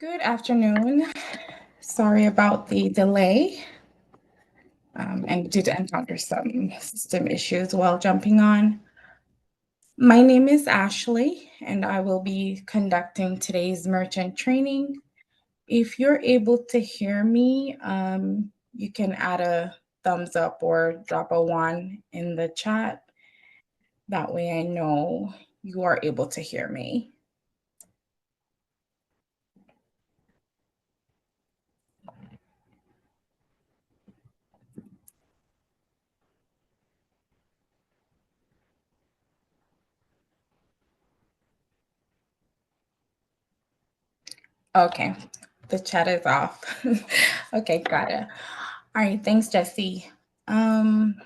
Good afternoon. Sorry about the delay and did encounter some system issues while jumping on. My name is Ashley, and I will be conducting today's merchant training. If you're able to hear me, you can add a thumbs up or drop a one in the chat. That way I know you are able to hear me. Okay, the chat is off. Okay, got it. All right, thanks, Jesse. Again,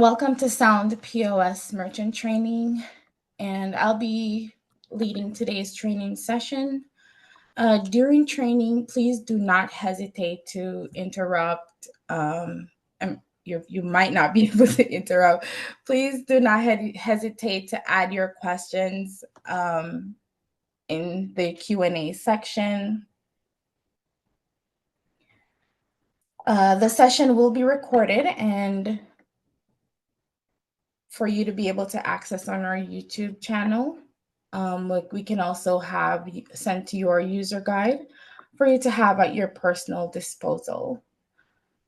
welcome to Sound POS Merchant Training, and I'll be leading today's training session. During training, please do not hesitate to interrupt. You might not be able to interrupt. Please do not hesitate to add your questions in the Q&A section. The session will be recorded and for you to be able to access on our YouTube channel. Like we can also have sent to your user guide for you to have at your personal disposal.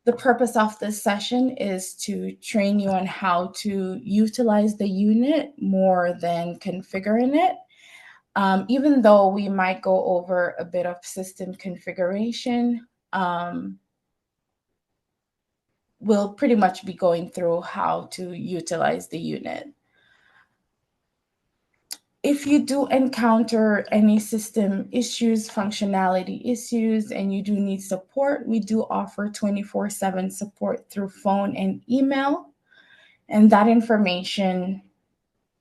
The purpose of this session is to train you on how to utilize the unit more than configuring it. Even though we might go over a bit of system configuration, we'll pretty much be going through how to utilize the unit. If you do encounter any system issues, functionality issues, and you do need support, we do offer 24/7 support through phone and email, and that information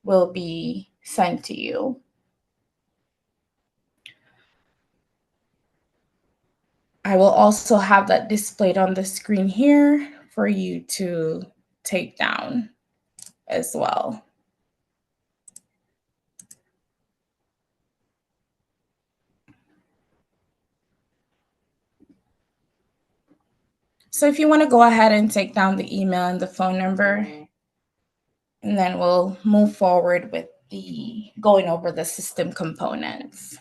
will be sent to you. I will also have that displayed on the screen here for you to take down as well. So if you want to go ahead and take down the email and the phone number, and then we'll move forward with the going over the system components.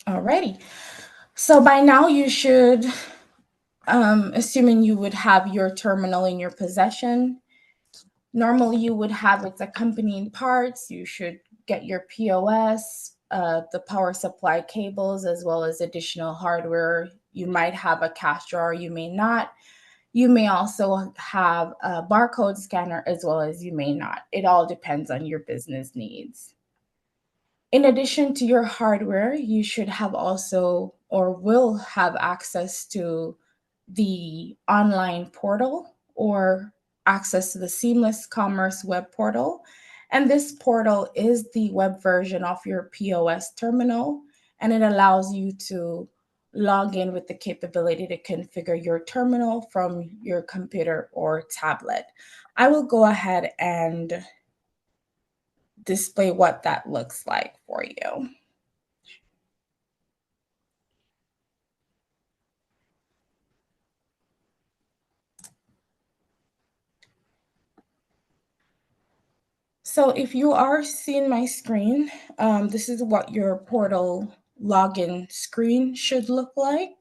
Alrighty. So by now you should, assuming you would have your terminal in your possession, normally you would have its accompanying parts. You should get your POS, the power supply cables, as well as additional hardware. You might have a cash drawer, you may not. You may also have a barcode scanner as well as you may not. It all depends on your business needs. In addition to your hardware, you should have also or will have access to the online portal or access to the Seamless Commerce web portal. And this portal is the web version of your POS terminal, and it allows you to log in with the capability to configure your terminal from your computer or tablet. I will go ahead and display what that looks like for you. So if you are seeing my screen, this is what your portal login screen should look like.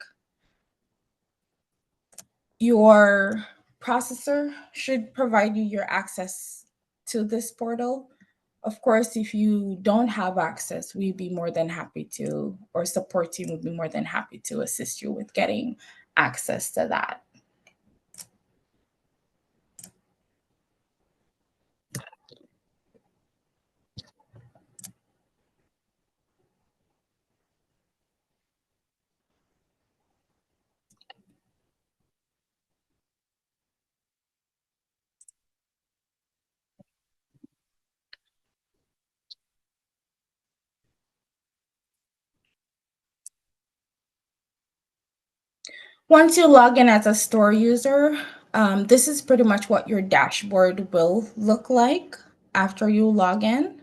Your processor should provide you your access to this portal. Of course, if you don't have access, we'd be more than happy to, or support team would be more than happy to assist you with getting access to that. Once you log in as a store user, this is pretty much what your dashboard will look like after you log in.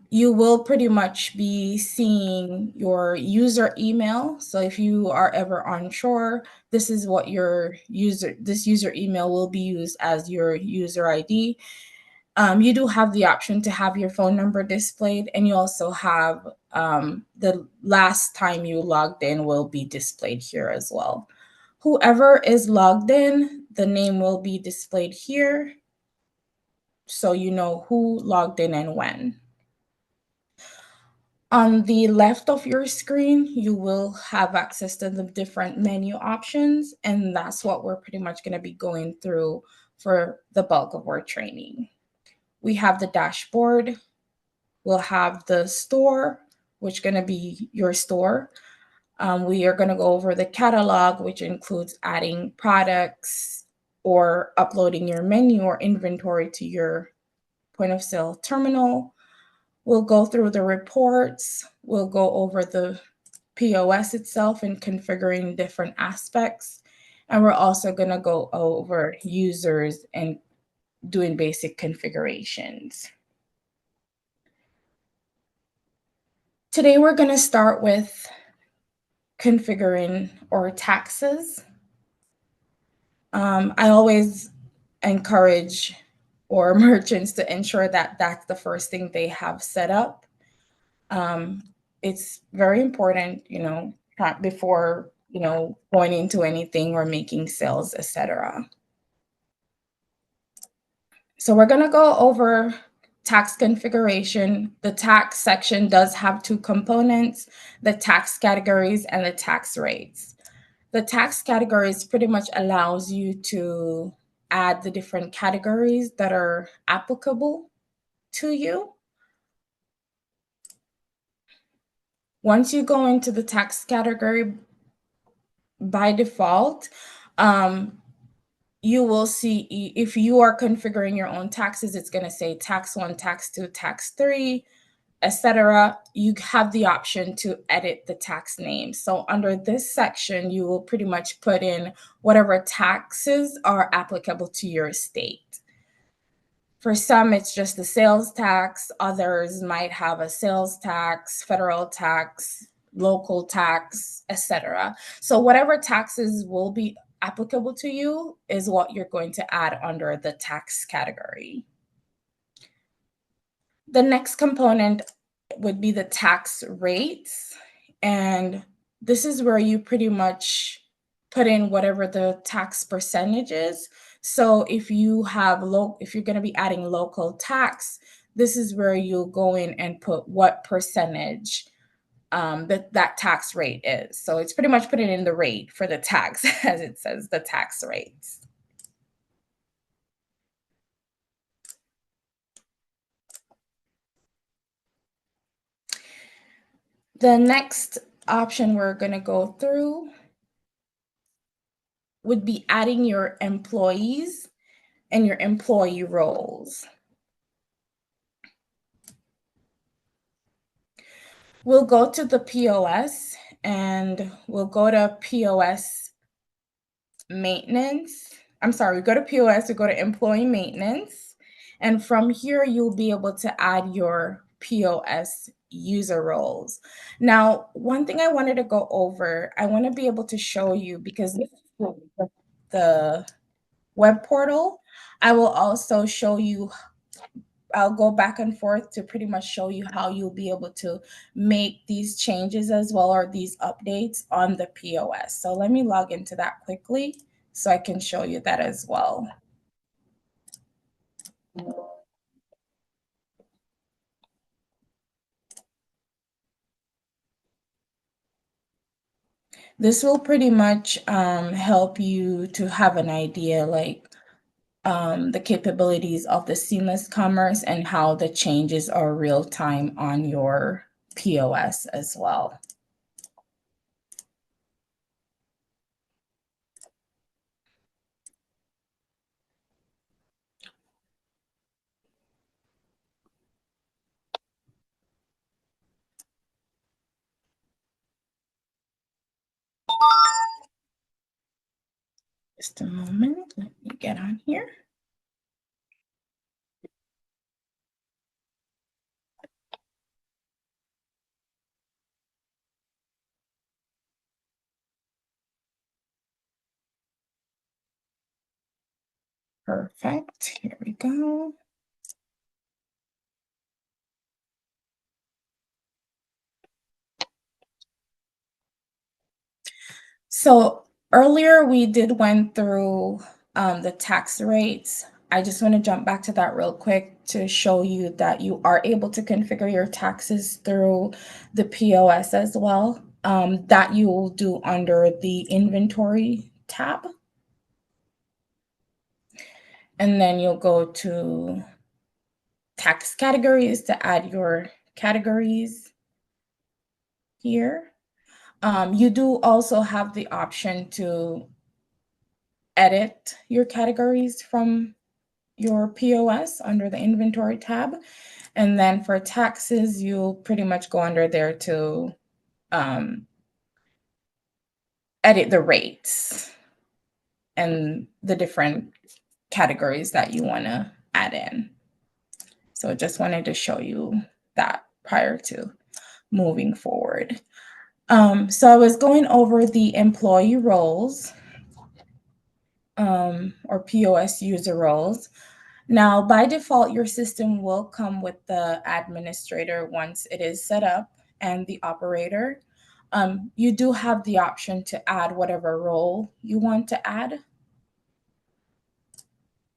You will pretty much be seeing your user email. So if you are ever unsure, this is what this user email will be used as your user ID. You do have the option to have your phone number displayed, and you also have the last time you logged in will be displayed here as well. Whoever is logged in, the name will be displayed here, so you know who logged in and when. On the left of your screen, you will have access to the different menu options, and that's what we're pretty much going to be going through for the bulk of our training. We have the dashboard, we'll have the store, which is going to be your store. We are going to go over the catalog, which includes adding products or uploading your menu or inventory to your point of sale terminal. We'll go through the reports. We'll go over the POS itself and configuring different aspects. And we're also going to go over users and doing basic configurations. Today, we're going to start with configuring our taxes. I always encourage or merchants to ensure that that's the first thing they have set up. It's very important, before, going into anything or making sales, etc. So we're going to go over tax configuration. The tax section does have two components, the tax categories and the tax rates. The tax categories pretty much allows you to add the different categories that are applicable to you. Once you go into the tax category, by default, you will see if you are configuring your own taxes, it's going to say tax 1, tax 2, tax 3, etc. You have the option to edit the tax name. So under this section, you will pretty much put in whatever taxes are applicable to your state. For some, it's just the sales tax. Others might have a sales tax, federal tax, local tax, etc. So whatever taxes will be applicable to you is what you're going to add under the tax category. The next component would be the tax rates. And this is where you pretty much put in whatever the tax percentage is. So if you have if you're going to be adding local tax, this is where you'll go in and put what percentage that tax rate is. So it's pretty much putting in the rate for the tax, as it says, the tax rates. The next option we're going to go through would be adding your employees and your employee roles. We'll go to the POS and we'll go to POS maintenance. I'm sorry, we go to POS, we go to employee maintenance. And from here, you'll be able to add your POS user roles. Now, one thing I wanted to go over, I want to be able to show you because this is the web portal. I will also show you, I'll go back and forth to pretty much show you how you'll be able to make these changes as well, or these updates on the POS. So let me log into that quickly so I can show you that as well. This will pretty much help you to have an idea like the capabilities of the seamless commerce and how the changes are real time on your POS as well. Just a moment. Let me get on here. Perfect. Here we go. So earlier we did went through the tax rates. I just want to jump back to that real quick to show you that you are able to configure your taxes through the POS as well. That you will do under the inventory tab. And then you'll go to tax categories to add your categories here. You do also have the option to edit your categories from your POS under the inventory tab. And then for taxes, you'll pretty much go under there to edit the rates and the different categories that you want to add in. So just wanted to show you that prior to moving forward. So I was going over the employee roles or POS user roles. Now, by default, your system will come with the administrator once it is set up and the operator. You do have the option to add whatever role you want to add.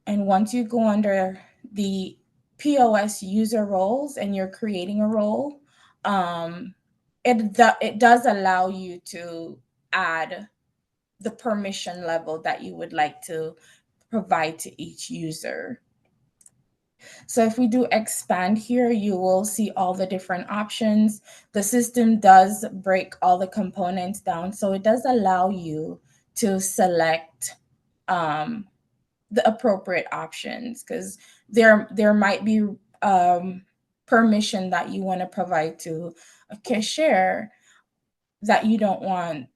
And once you go under the POS user roles and you're creating a role, it does allow you to add the permission level that you would like to provide to each user. So if we do expand here, you will see all the different options. The system does break all the components down, so it does allow you to select the appropriate options, because there might be permission that you want to provide to a cashier that you don't want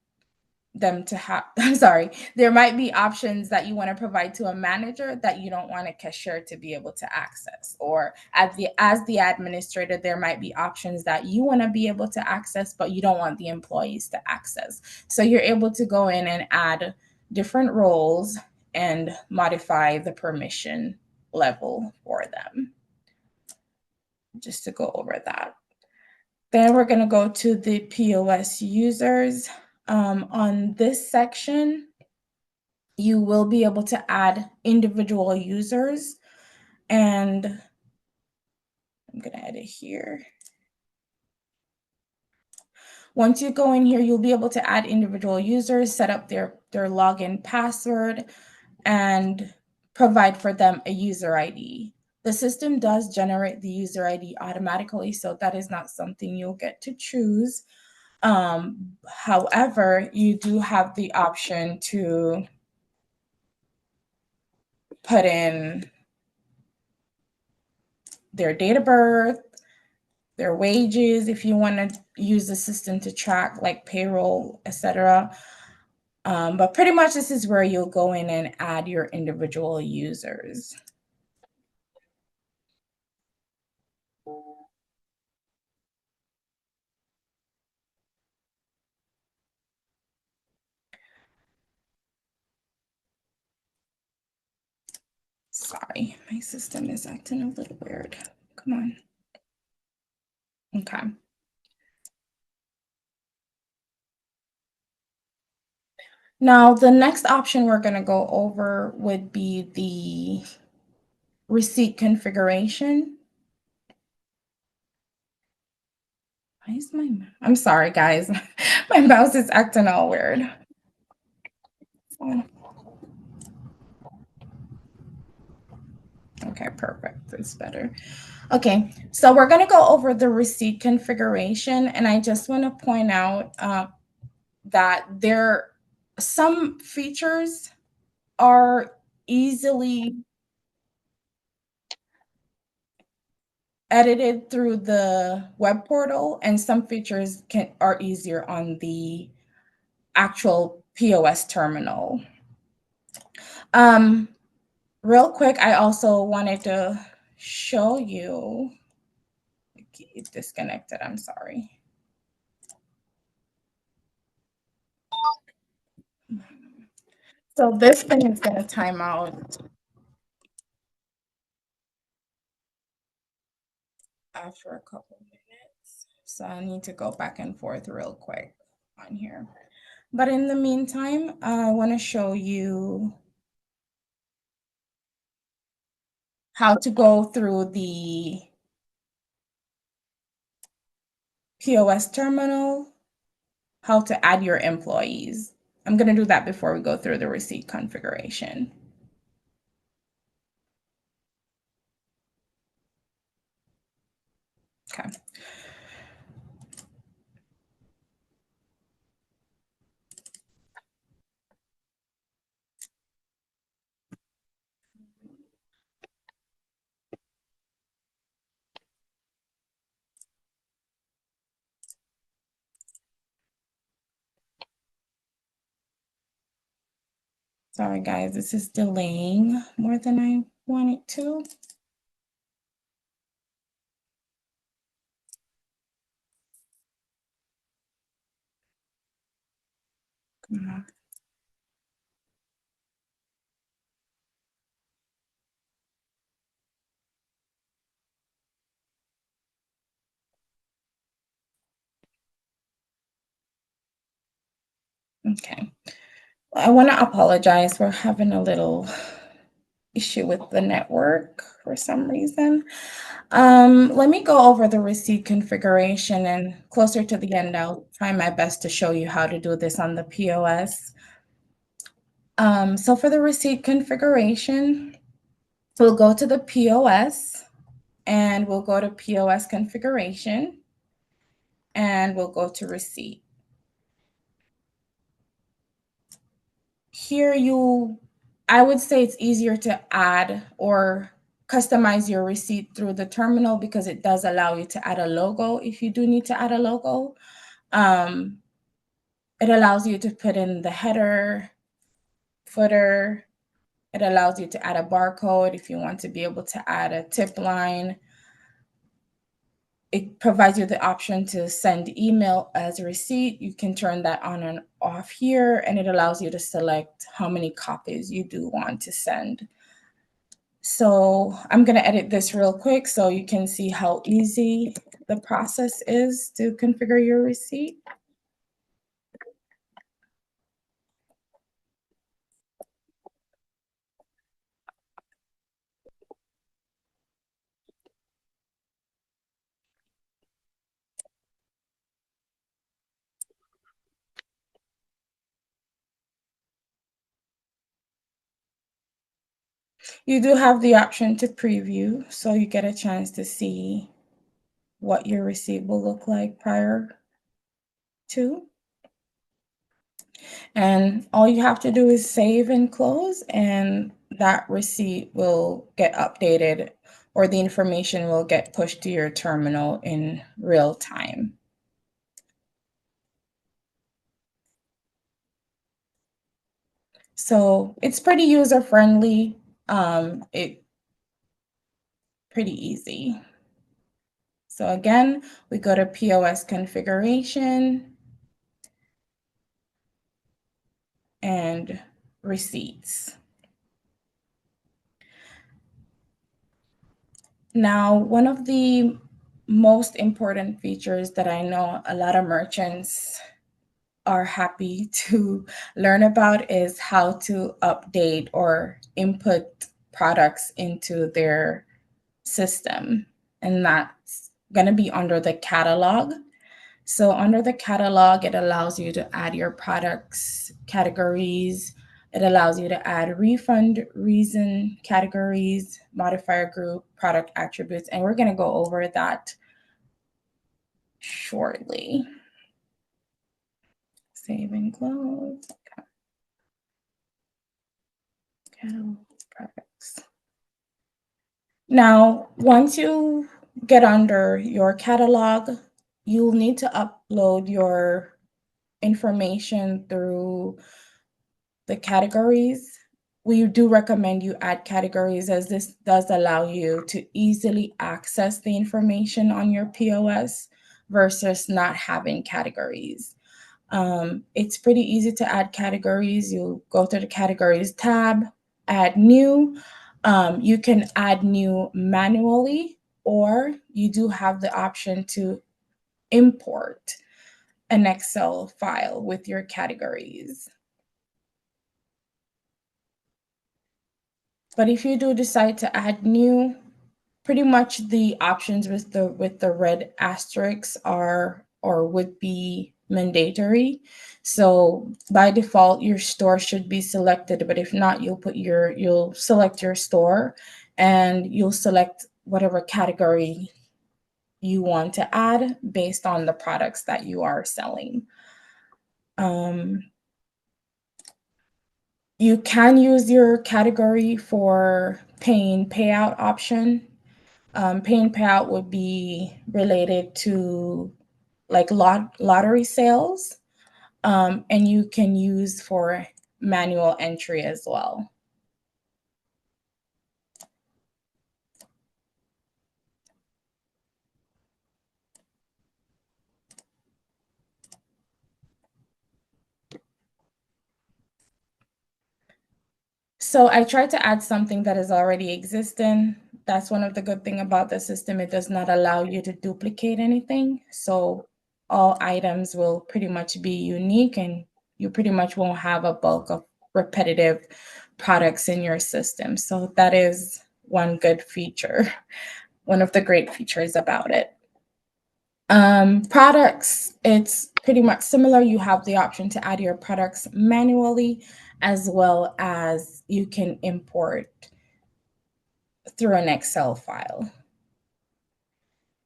them to have. I'm sorry, there might be options that you want to provide to a manager that you don't want a cashier to be able to access, or as the administrator, there might be options that you want to be able to access but you don't want the employees to access. So you're able to go in and add different roles and modify the permission level for them. Just to go over that. Then we're going to go to the POS users. On this section, you will be able to add individual users, and I'm going to edit here. Once you go in here, you'll be able to add individual users, set up their login password, and provide for them a user ID. The system does generate the user ID automatically, so that is not something you'll get to choose. However, you do have the option to put in their date of birth, their wages, if you want to use the system to track like payroll, etc. But pretty much this is where you'll go in and add your individual users. Sorry, my system is acting a little weird. Come on. Okay. Now, the next option we're going to go over would be the receipt configuration. Why is I'm sorry, guys. My mouse is acting all weird. Okay, perfect. That's better. Okay, so we're going to go over the receipt configuration, and I just want to point out that some features are easily edited through the web portal, and some features are easier on the actual POS terminal. Um, Real quick, I also wanted to show you. It's disconnected. I'm sorry. So this thing is going to time out after a couple minutes. So I need to go back and forth real quick on here. But in the meantime, I want to show you how to go through the POS terminal, how to add your employees. I'm going to do that before we go through the receipt configuration. Okay. Sorry, guys, this is delaying more than I wanted to. Okay. I want to apologize. We're having a little issue with the network for some reason. Let me go over the receipt configuration, and closer to the end, I'll try my best to show you how to do this on the POS. So for the receipt configuration, we'll go to the POS and we'll go to POS configuration and we'll go to receipt. Here I would say it's easier to add or customize your receipt through the terminal because it does allow you to add a logo if you do need to add a logo. It allows you to put in the header, footer. It allows you to add a barcode if you want to be able to add a tip line. It provides you the option to send email as a receipt. You can turn that on and off here, and it allows you to select how many copies you do want to send. So I'm going to edit this real quick so you can see how easy the process is to configure your receipt. You do have the option to preview, so you get a chance to see what your receipt will look like prior to. And all you have to do is save and close, and that receipt will get updated, or the information will get pushed to your terminal in real time. So it's pretty user friendly. It pretty easy. So again, we go to POS configuration and receipts. Now, one of the most important features that I know a lot of merchants are happy to learn about is how to update or input products into their system. And that's going to be under the catalog. So under the catalog, it allows you to add your products categories. It allows you to add refund reason categories, modifier group, product attributes, and we're going to go over that shortly. Save and close. Catalog products. Now, once you get under your catalog, you'll need to upload your information through the categories. we do recommend you add categories, as this does allow you to easily access the information on your POS versus not having categories. It's pretty easy to add categories. You go to the categories tab, add new. You can add new manually, or you do have the option to import an Excel file with your categories. But if you do decide to add new, pretty much the options with the red asterisks are or would be mandatory. So by default, your store should be selected, but if not, you'll select your store and you'll select whatever category you want to add based on the products that you are selling. You can use your category for paying payout option. Paying payout would be related to like lottery sales, and you can use for manual entry as well. So I tried to add something that is already existing. That's one of the good thing about the system. It does not allow you to duplicate anything. So all items will pretty much be unique, and you pretty much won't have a bulk of repetitive products in your system. So that is one good feature, one of the great features about it. Products, it's pretty much similar. You have the option to add your products manually, as well as you can import through an Excel file.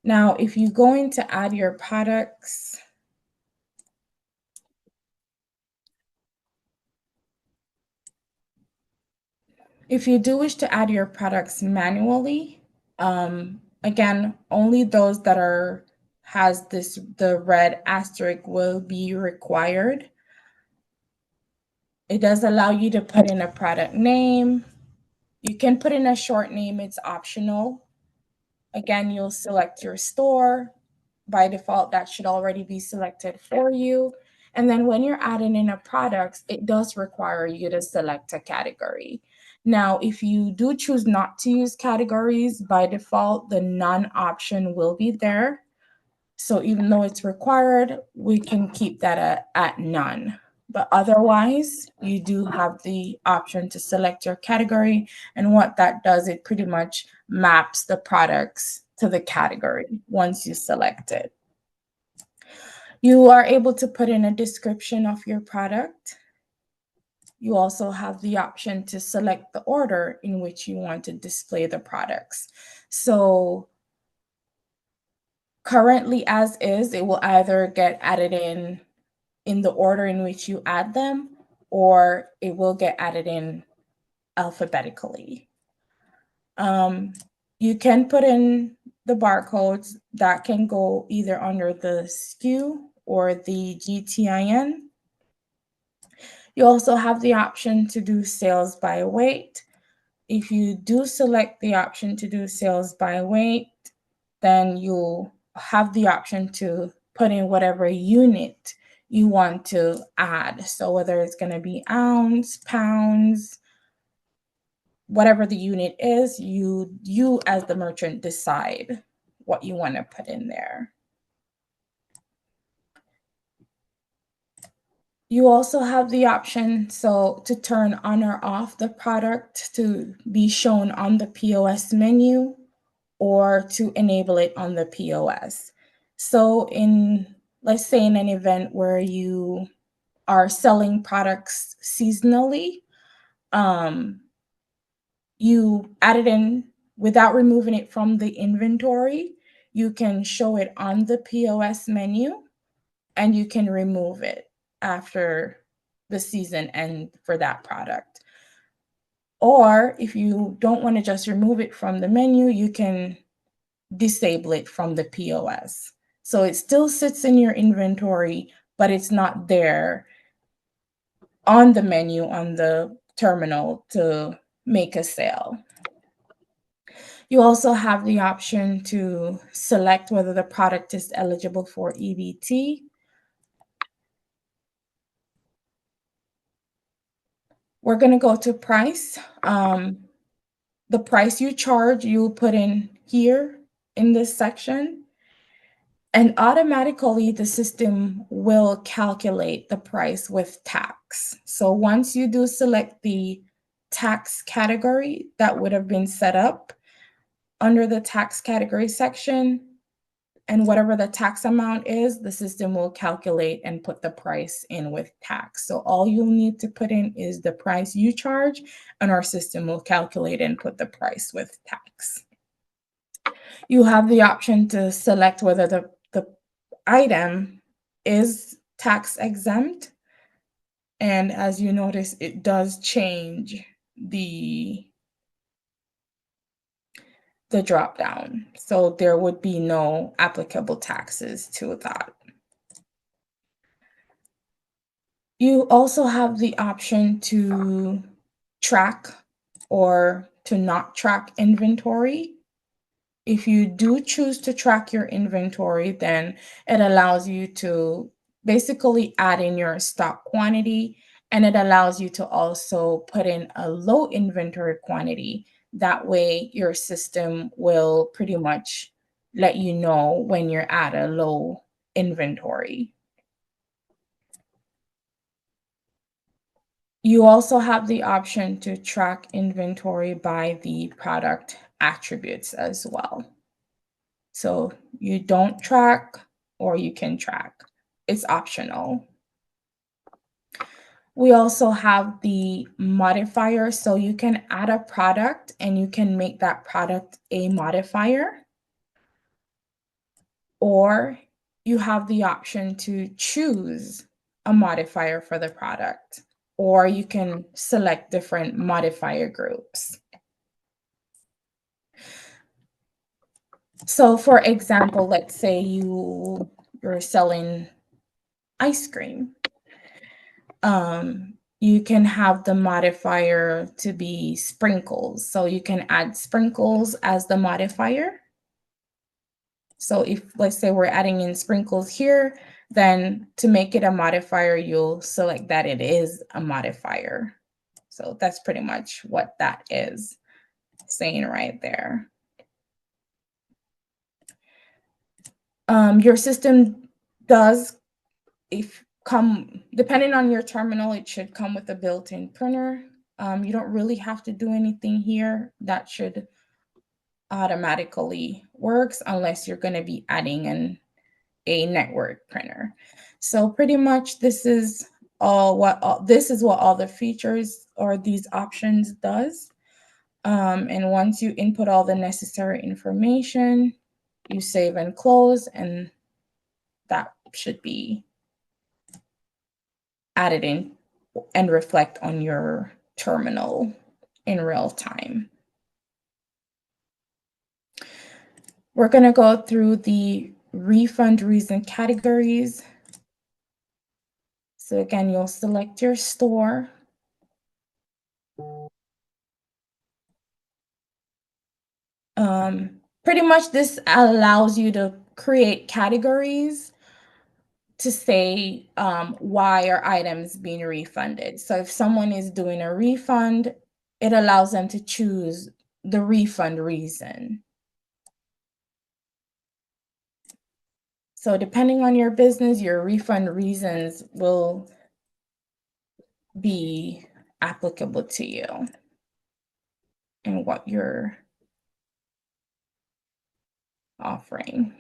Now, if you go in to add your products, if you do wish to add your products manually, again, only those that has the red asterisk will be required. It does allow you to put in a product name. You can put in a short name, it's optional. Again, you'll select your store. By default, that should already be selected for you. And then when you're adding in a product, it does require you to select a category. Now, if you do choose not to use categories, by default, the none option will be there. So even though it's required, we can keep that at none. But otherwise, you do have the option to select your category. And what that does, it pretty much maps the products to the category once you select it. You are able to put in a description of your product. You also have the option to select the order in which you want to display the products. So currently, as is, it will either get added in the order in which you add them, or it will get added in alphabetically. You can put in the barcodes that can go either under the SKU or the GTIN. You also have the option to do sales by weight. If you do select the option to do sales by weight, then you'll have the option to put in whatever unit you want to add. So whether it's going to be ounce, pounds, whatever the unit is, you as the merchant decide what you want to put in there. You also have the option to turn on or off the product to be shown on the POS menu, or to enable it on the POS. So let's say in an event where you are selling products seasonally, you add it in without removing it from the inventory. You can show it on the POS menu, and you can remove it after the season end for that product. Or if you don't want to just remove it from the menu, you can disable it from the POS. So it still sits in your inventory, but it's not there on the menu on the terminal to make a sale. You also have the option to select whether the product is eligible for EBT. We're going to go to price. The price you charge, you'll put in here in this section, and automatically the system will calculate the price with tax. So once you do select the tax category that would have been set up under the tax category section, and whatever the tax amount is, the system will calculate and put the price in with tax. So all you'll need to put in is the price you charge, and our system will calculate and put the price with tax. You have the option to select whether the item is tax exempt. And as you notice, it does change the drop down. So there would be no applicable taxes to that. You also have the option to track or to not track inventory. If you do choose to track your inventory, then it allows you to basically add in your stock quantity, and it allows you to also put in a low inventory quantity. That way, your system will pretty much let you know when you're at a low inventory. You also have the option to track inventory by the product attributes as well. So you don't track or you can track. It's optional. We also have the modifier. So you can add a product and you can make that product a modifier. Or you have the option to choose a modifier for the product. Or you can select different modifier groups. So for example, let's say you're selling ice cream. You can have the modifier to be sprinkles. So you can add sprinkles as the modifier. So if, let's say we're adding in sprinkles here, then to make it a modifier, you'll select that it is a modifier. So that's pretty much what that is saying right there. Your system does, depending on your terminal, it should come with a built-in printer. You don't really have to do anything here. That should automatically works unless you're going to be adding a network printer. So pretty much this is what all the features or these options does. And once you input all the necessary information, you save and close, and that should be added in and reflect on your terminal in real time. We're going to go through the refund reason categories. So again, you'll select your store. Pretty much this allows you to create categories to say why are items being refunded. So if someone is doing a refund, it allows them to choose the refund reason. So depending on your business, your refund reasons will be applicable to you and what you're offering.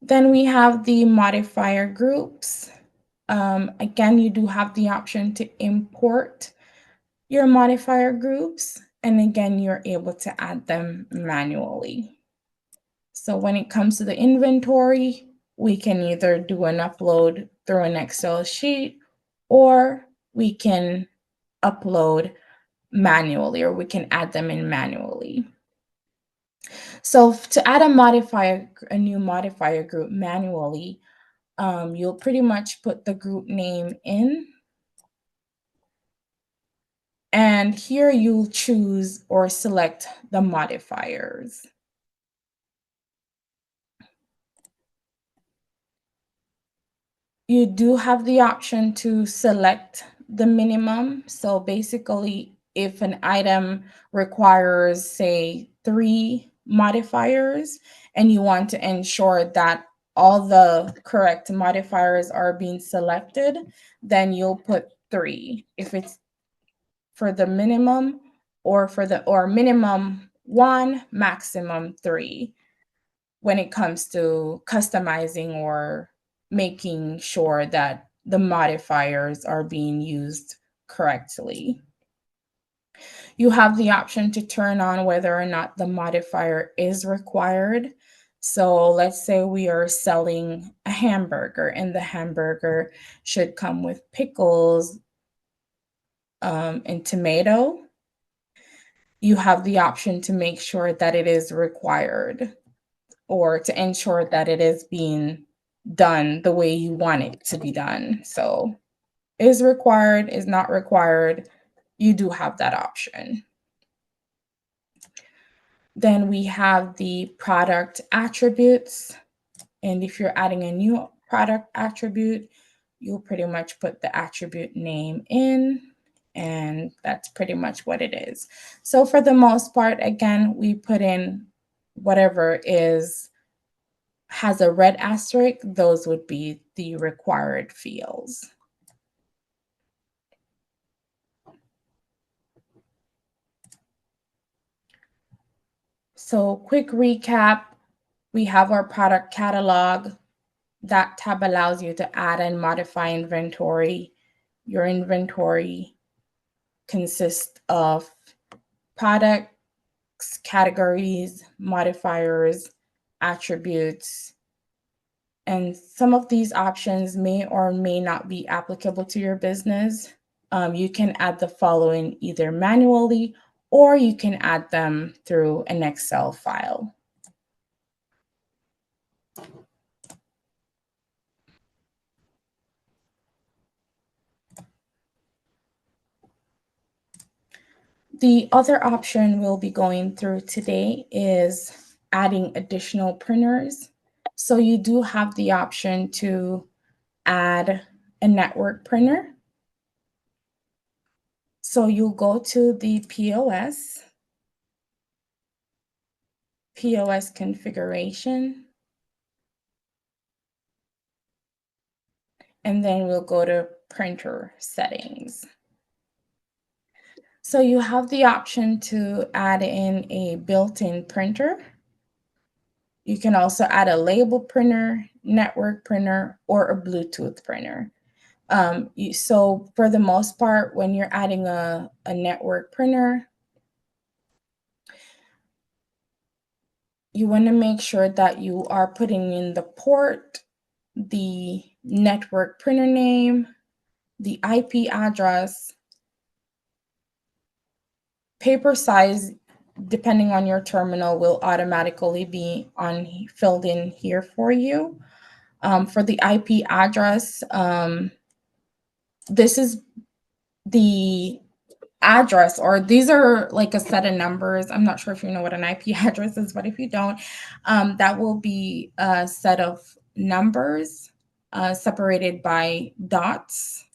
Then we have the modifier groups. Again, you do have the option to import your modifier groups. And again, you're able to add them manually. So when it comes to the inventory, we can either do an upload through an Excel sheet, or we can upload manually, or we can add them in manually. So to add a new modifier group manually, you'll pretty much put the group name in And here you'll choose or select the modifiers. You do have the option to select the minimum. So basically, if an item requires, say, 3 modifiers, and you want to ensure that all the correct modifiers are being selected, then you'll put 3. If it's for the minimum or minimum 1, maximum 3 when it comes to customizing or making sure that the modifiers are being used correctly. You have the option to turn on whether or not the modifier is required. So let's say we are selling a hamburger and the hamburger should come with pickles and tomato. You have the option to make sure that it is required, or to ensure that it is being done the way you want it to be done. So, is required, is not required, you do have that option. Then we have the product attributes. And if you're adding a new product attribute, you'll pretty much put the attribute name in, and that's pretty much what it is. So for the most part, again, we put in whatever has a red asterisk, those would be the required fields. So quick recap, we have our product catalog. That tab allows you to add and modify inventory. Your inventory consists of products, categories, modifiers, attributes, and some of these options may or may not be applicable to your business. You can add the following either manually or you can add them through an Excel file. The other option we'll be going through today is adding additional printers. So you do have the option to add a network printer. So you'll go to the POS configuration, and then we'll go to printer settings. So you have the option to add in a built-in printer. You can also add a label printer, network printer, or a Bluetooth printer. So for the most part, when you're adding a network printer, you want to make sure that you are putting in the port, the network printer name, the IP address, paper size, depending on your terminal, will automatically be filled in here for you. For the IP address, this is the address, or these are like a set of numbers. I'm not sure if you know what an IP address is, but if you don't, that will be a set of numbers separated by dots.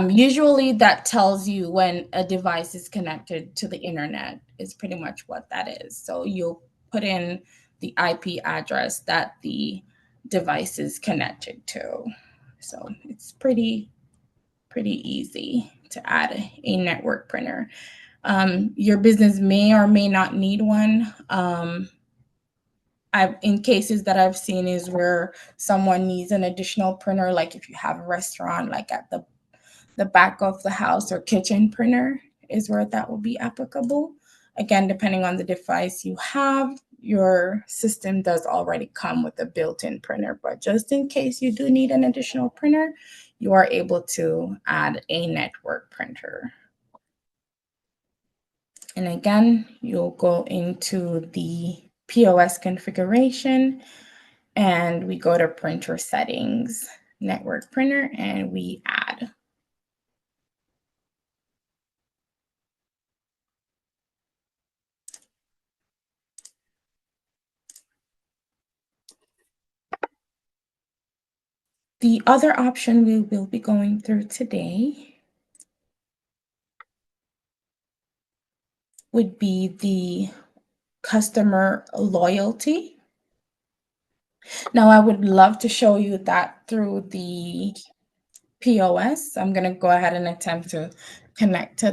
Usually that tells you when a device is connected to the internet, is pretty much what that is. So you'll put in the IP address that the device is connected to. So it's pretty easy to add a network printer. Your business may or may not need one. In cases that I've seen is where someone needs an additional printer, like if you have a restaurant, like at the back of the house, or kitchen printer is where that will be applicable. Again, depending on the device you have, your system does already come with a built-in printer, but just in case you do need an additional printer, you are able to add a network printer. And again, you'll go into the POS configuration and we go to printer settings, network printer, and we add. The other option we will be going through today would be the customer loyalty. Now, I would love to show you that through the POS. I'm going to go ahead and attempt to connect to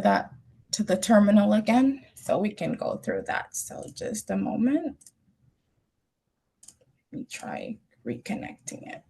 the terminal again so we can go through that. So just a moment. Let me try reconnecting it.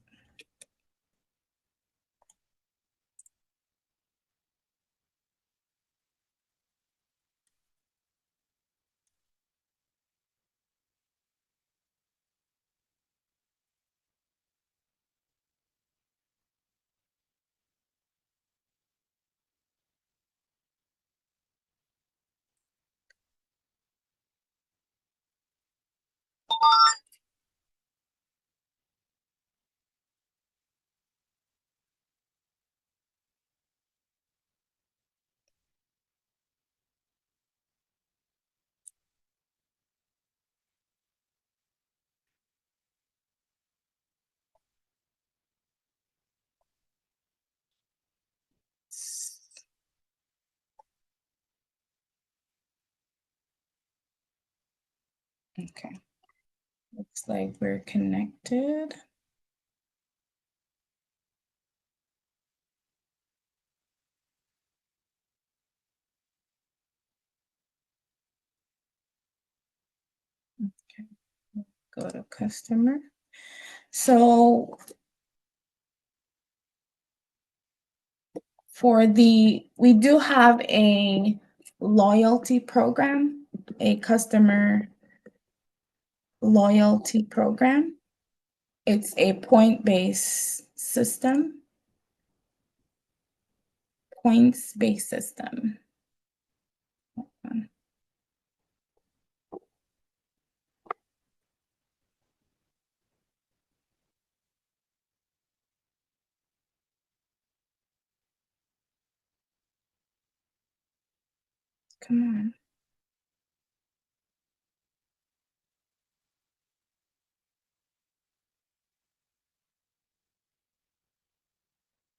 Okay, looks like we're connected. Okay, go to customer. So we do have a loyalty program, a customer loyalty program. It's a point-based system, points-based system. Come on.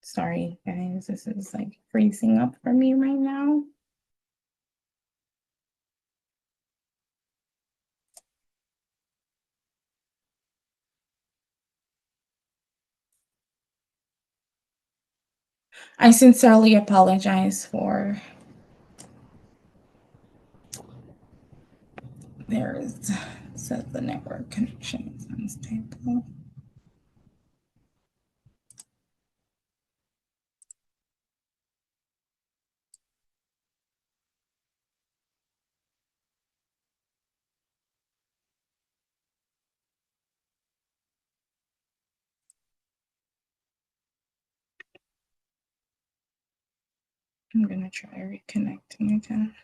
Sorry, guys, this is like freezing up for me right now. I sincerely apologize for says the network connection is unstable. I'm gonna try reconnecting again.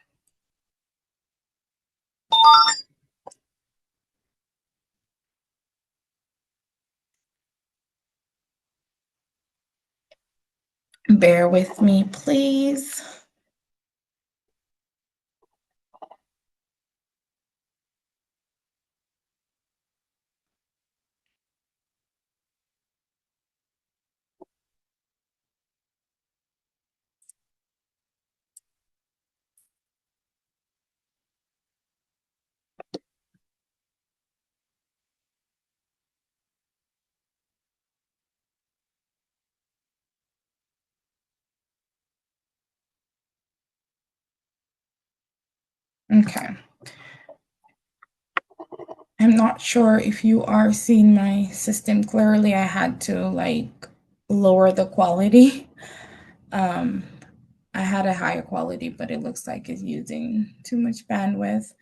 Bear with me, please. Okay. I'm not sure if you are seeing my system clearly. I had to like lower the quality. I had a higher quality, but it looks like it's using too much bandwidth.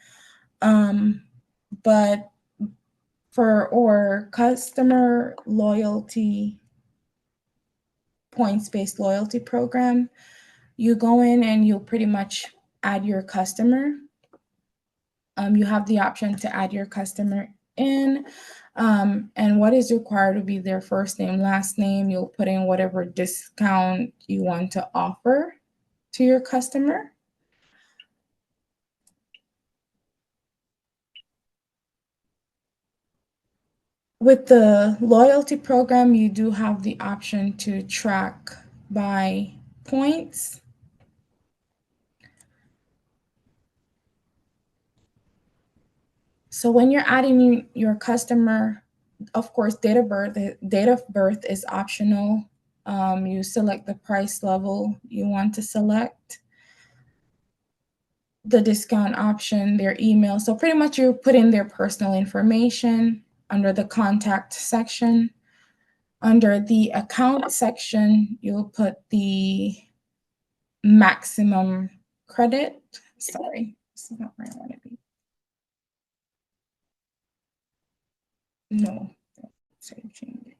But for our customer loyalty, points-based loyalty program, you go in and you'll pretty much add your customer. You have the option to add your customer in, and what is required to be their first name, last name. You'll put in whatever discount you want to offer to your customer. With the loyalty program, you do have the option to track by points. So when you're adding your customer, of course, date of birth is optional. You select the price level you want to select, the discount option, their email. So pretty much you put in their personal information under the contact section. Under the account section, you'll put the maximum credit. Sorry, this is not where I want to be. No, save changes.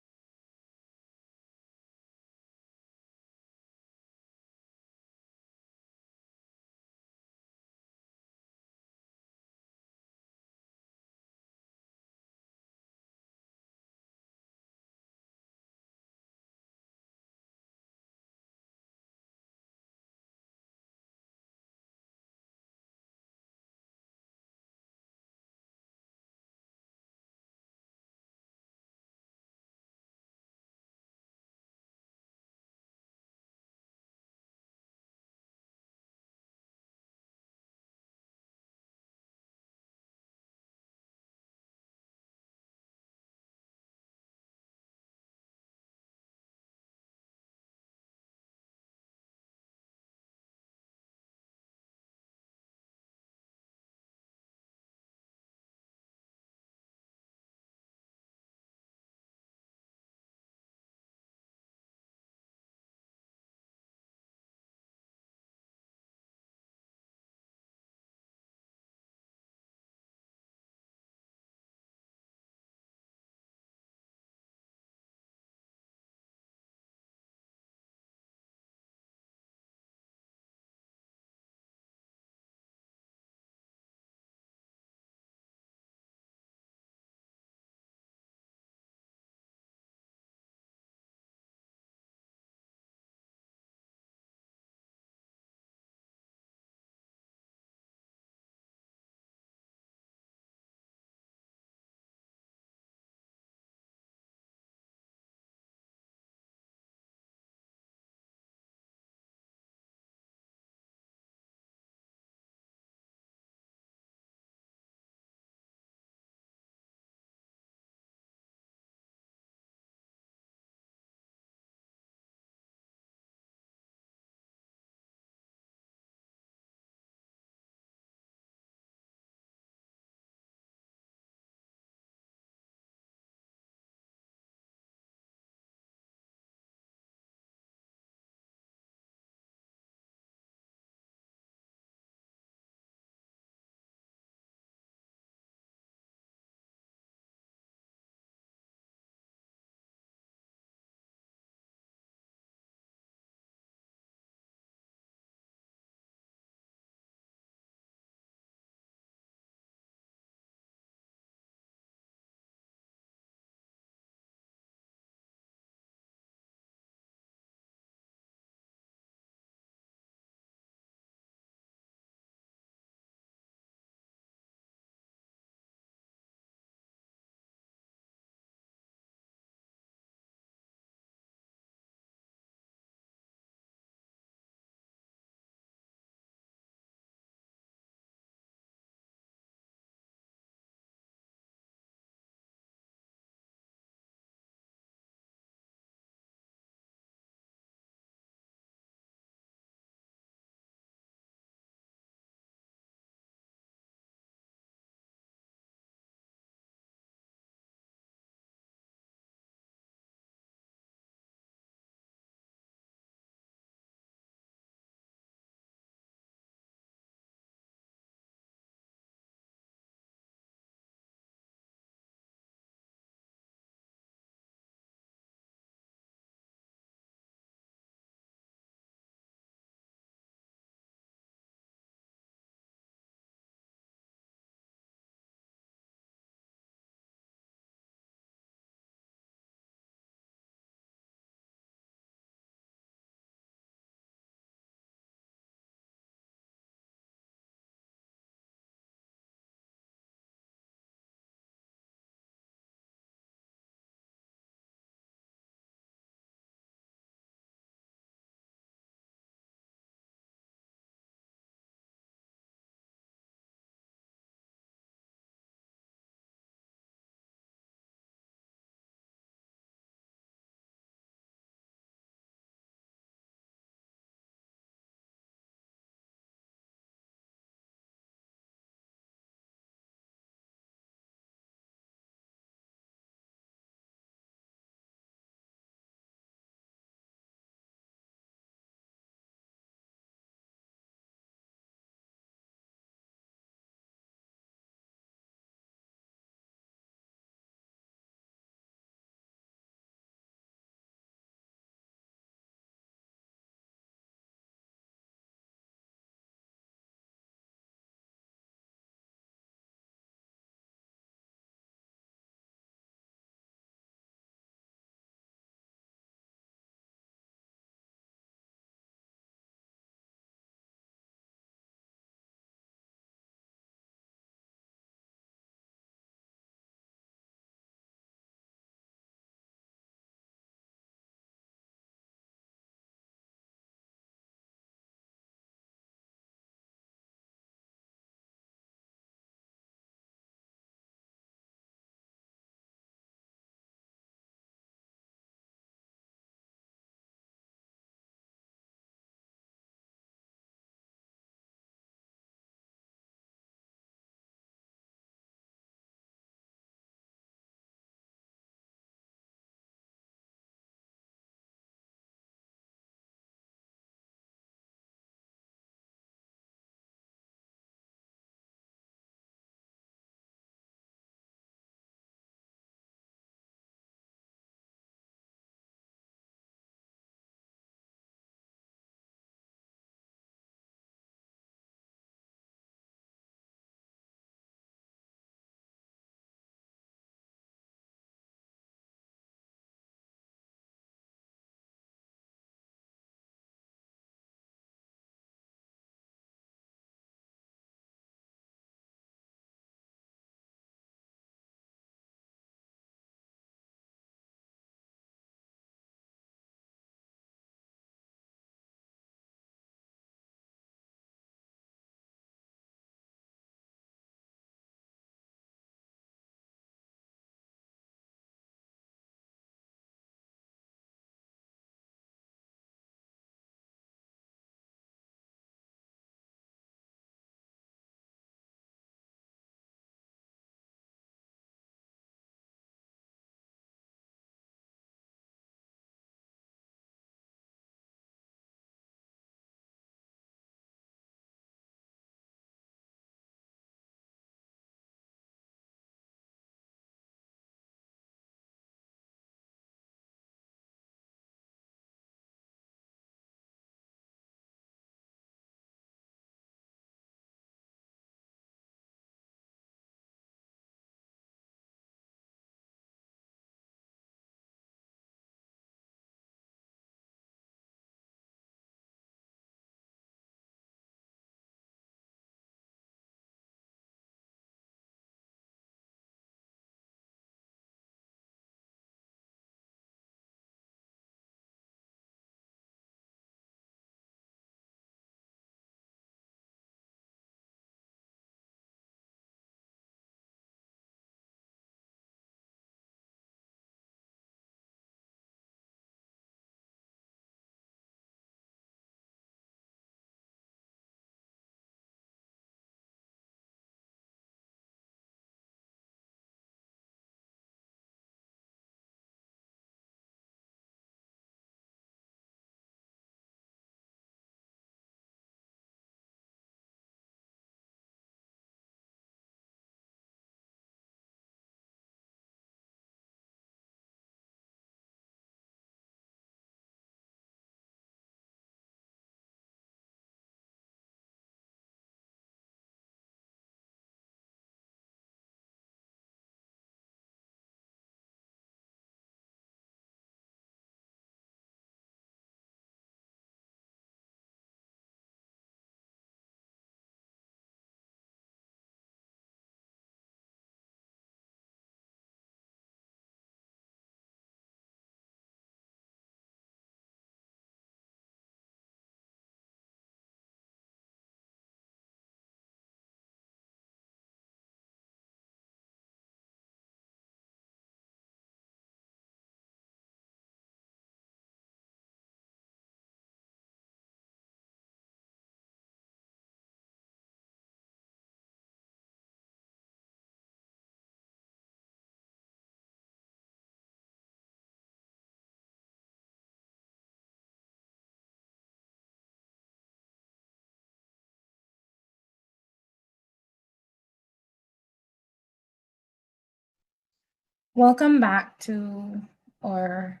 Welcome back to our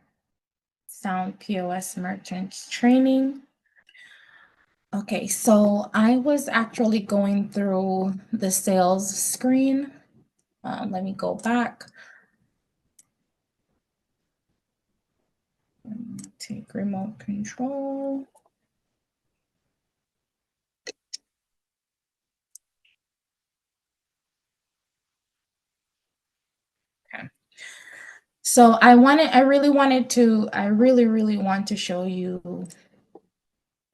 Sound POS Merchants training. Okay, so I was actually going through the sales screen. Let me go back. Take remote control. Okay. So I really want to show you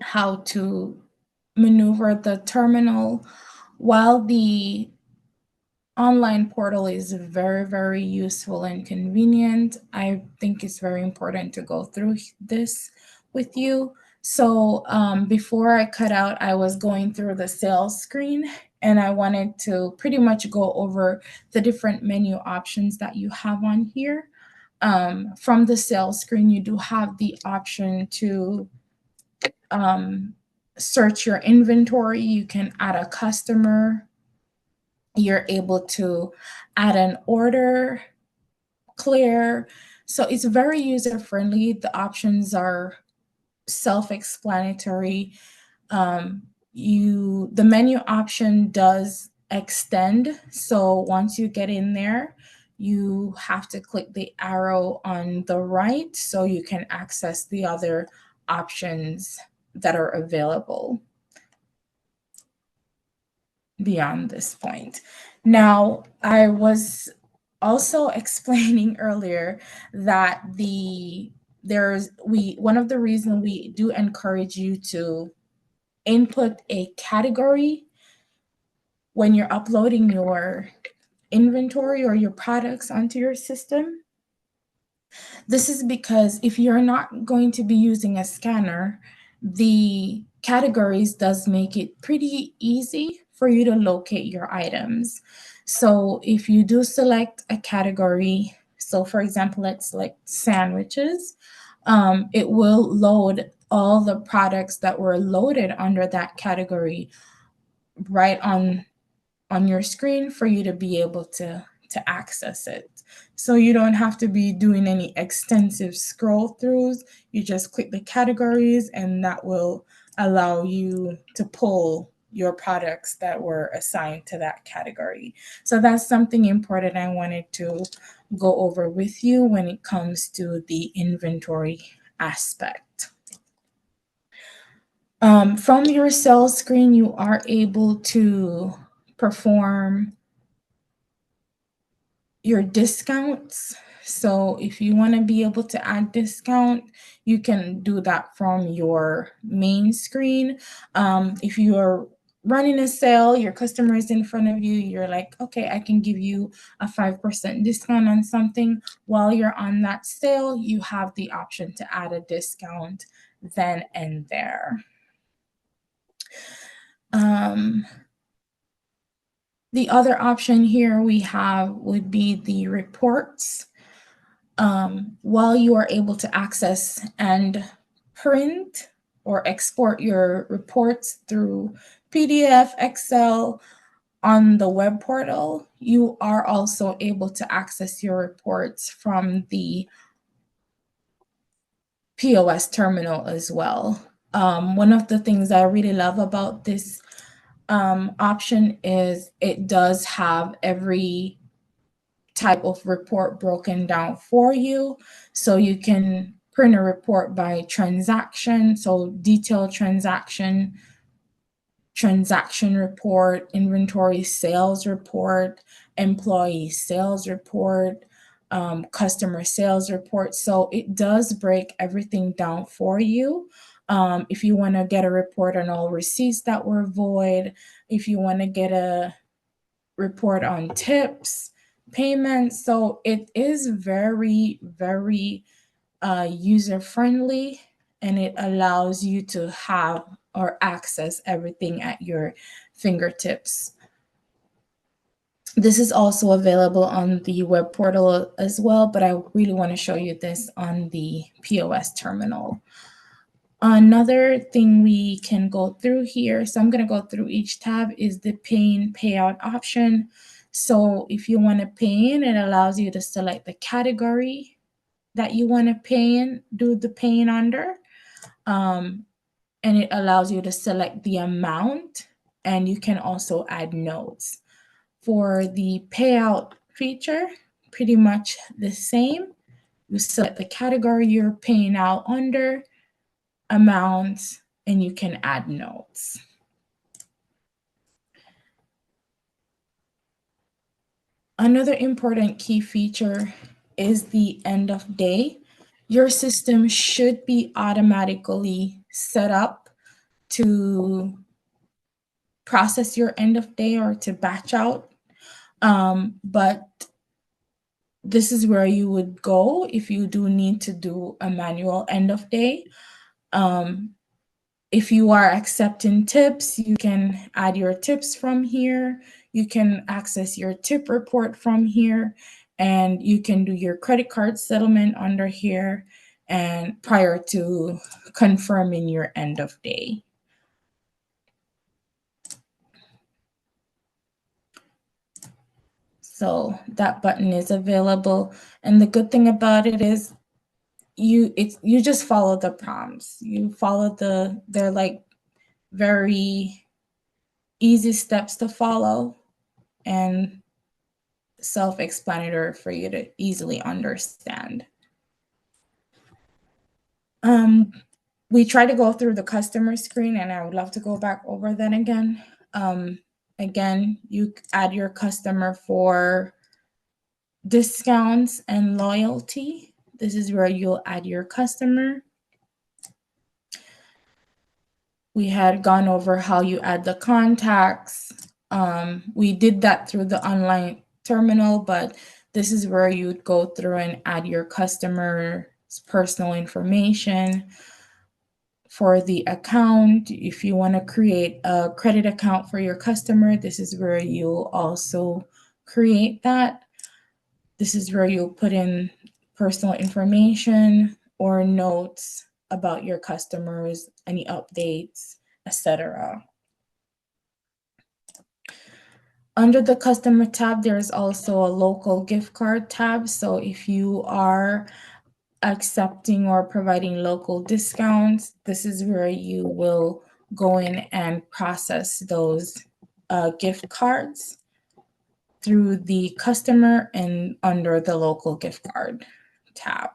how to maneuver the terminal. While the online portal is very, very useful and convenient, I think it's very important to go through this with you. So before I cut out, I was going through the sales screen, and I wanted to pretty much go over the different menu options that you have on here. From the sales screen, you do have the option to search your inventory. You can add a customer. You're able to add an order, clear. So it's very user friendly. The options are self-explanatory. The menu option does extend. So once you get in there, you have to click the arrow on the right so you can access the other options that are available beyond this point. Now, I was also explaining earlier that one of the reasons we do encourage you to input a category when you're uploading your inventory or your products onto your system. This is because if you're not going to be using a scanner, the categories does make it pretty easy for you to locate your items. So if you do select a category, so for example, let's select sandwiches, it will load all the products that were loaded under that category right on your screen for you to be able to access it. So you don't have to be doing any extensive scroll throughs. You just click the categories, and that will allow you to pull your products that were assigned to that category. So that's something important I wanted to go over with you when it comes to the inventory aspect. From your sales screen, you are able to perform your discounts. So if you want to be able to add discount, you can do that from your main screen. If you are running a sale, your customer is in front of you, you're like, okay, I can give you a 5% discount on something. While you're on that sale, you have the option to add a discount then and there. The other option here we have would be the reports. While you are able to access and print or export your reports through PDF, Excel on the web portal, you are also able to access your reports from the POS terminal as well. One of the things I really love about this option is it does have every type of report broken down for you. So you can print a report by transaction, so detailed transaction report, inventory sales report, employee sales report, customer sales report. So it does break everything down for you. If you want to get a report on all receipts that were void, if you want to get a report on tips, payments. So it is very, very user friendly, and it allows you to have or access everything at your fingertips. This is also available on the web portal as well, but I really want to show you this on the POS terminal. Another thing we can go through here, so I'm going to go through each tab, is the paying payout option. So if you want to pay in, it allows you to select the category that you want to pay in, do the paying under. And it allows you to select the amount, and you can also add notes. For the payout feature, pretty much the same. You select the category you're paying out under, amounts, and you can add notes. Another important key feature is the end of day. Your system should be automatically set up to process your end of day or to batch out. But this is where you would go if you do need to do a manual end of day. If you are accepting tips, you can add your tips from here. You can access your tip report from here, and you can do your credit card settlement under here and prior to confirming your end of day. So that button is available. And the good thing about it is you just follow the prompts. You follow they're like very easy steps to follow and self-explanatory for you to easily understand. We try to go through the customer screen, and I would love to go back over that again. Again, you add your customer for discounts and loyalty. This is where you'll add your customer. We had gone over how you add the contacts. We did that through the online terminal, but this is where you'd go through and add your customer's personal information. For the account, if you want to create a credit account for your customer, this is where you'll also create that. This is where you'll put in personal information or notes about your customers, any updates, etc. Under the customer tab, there's also a local gift card tab. So if you are accepting or providing local discounts, this is where you will go in and process those gift cards through the customer and under the local gift card tab.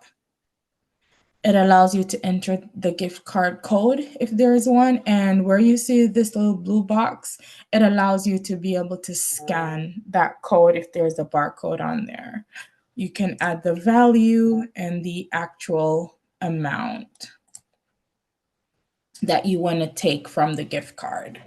It allows you to enter the gift card code if there is one, and where you see this little blue box, it allows you to be able to scan that code if there's a barcode on there. You can add the value and the actual amount that you want to take from the gift card.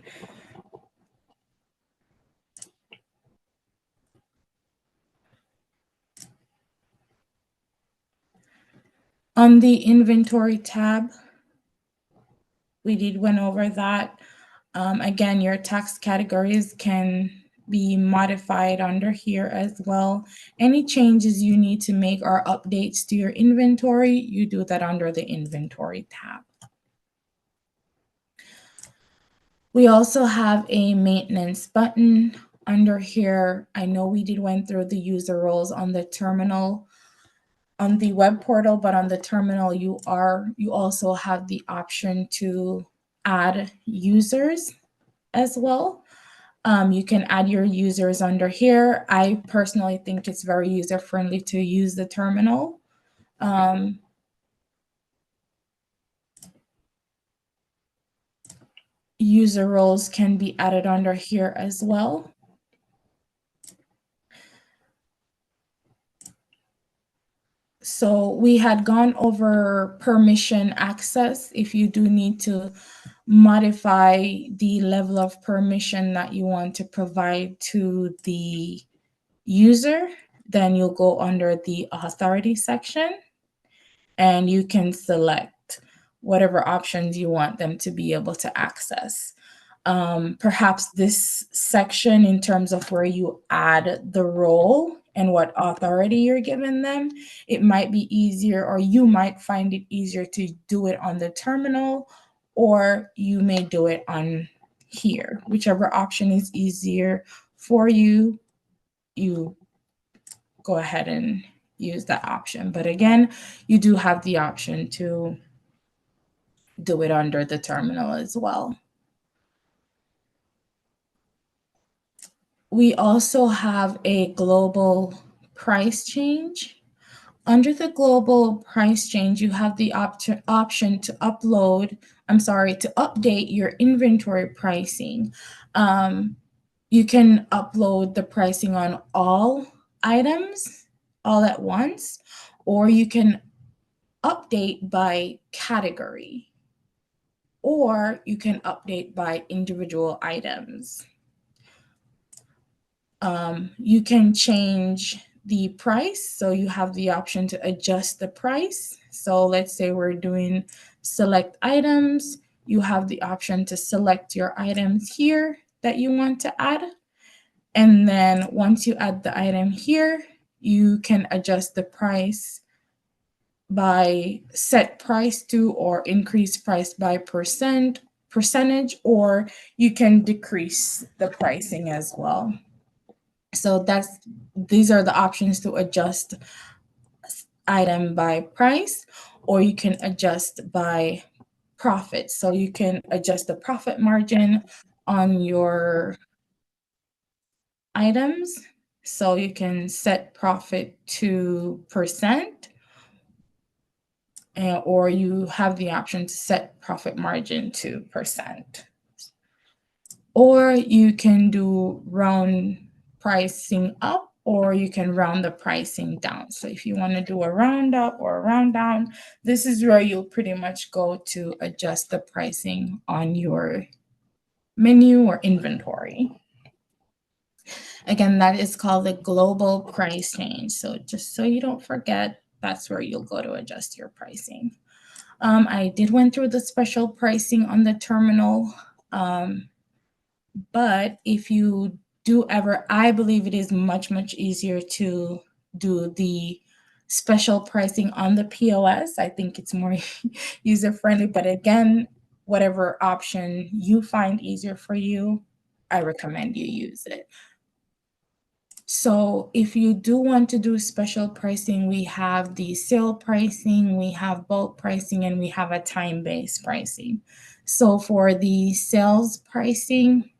On the inventory tab, we went over that. Again, your tax categories can be modified under here as well. Any changes you need to make or updates to your inventory, you do that under the inventory tab. We also have a maintenance button under here. I know we went through the user roles on the terminal, on the web portal, but on the terminal, you also have the option to add users as well. You can add your users under here. I personally think it's very user-friendly to use the terminal. User roles can be added under here as well. So we had gone over permission access. If you do need to modify the level of permission that you want to provide to the user, then you'll go under the authority section and you can select whatever options you want them to be able to access. Perhaps this section in terms of where you add the role and what authority you're giving them, it might be easier, or you might find it easier to do it on the terminal, or you may do it on here, whichever option is easier for you. you go ahead and use that option. But again, you do have the option to do it under the terminal as well. We also have a global price change. Under the global price change, you have the option to update your inventory pricing. You can upload the pricing on all items all at once, or you can update by category, or you can update by individual items. You can change the price, so you have the option to adjust the price. So let's say we're doing select items. You have the option to select your items here that you want to add. And then once you add the item here, you can adjust the price by set price to or increase price by percentage, or you can decrease the pricing as well. So these are the options to adjust item by price, or you can adjust by profit. So you can adjust the profit margin on your items. So you can set profit to percent, or you have the option to set profit margin to percent. Or you can do round pricing up, or you can round the pricing down. So if you want to do a round up or a round down, this is where you'll pretty much go to adjust the pricing on your menu or inventory. Again, that is called the global price change. So just so you don't forget, that's where you'll go to adjust your pricing. I did went through the special pricing on the terminal. But if you do ever, I believe it is much, much easier to do the special pricing on the POS. I think it's more user friendly. But again, whatever option you find easier for you, I recommend you use it. So if you do want to do special pricing, we have the sale pricing, we have bulk pricing, and we have a time-based pricing. So for the sales pricing,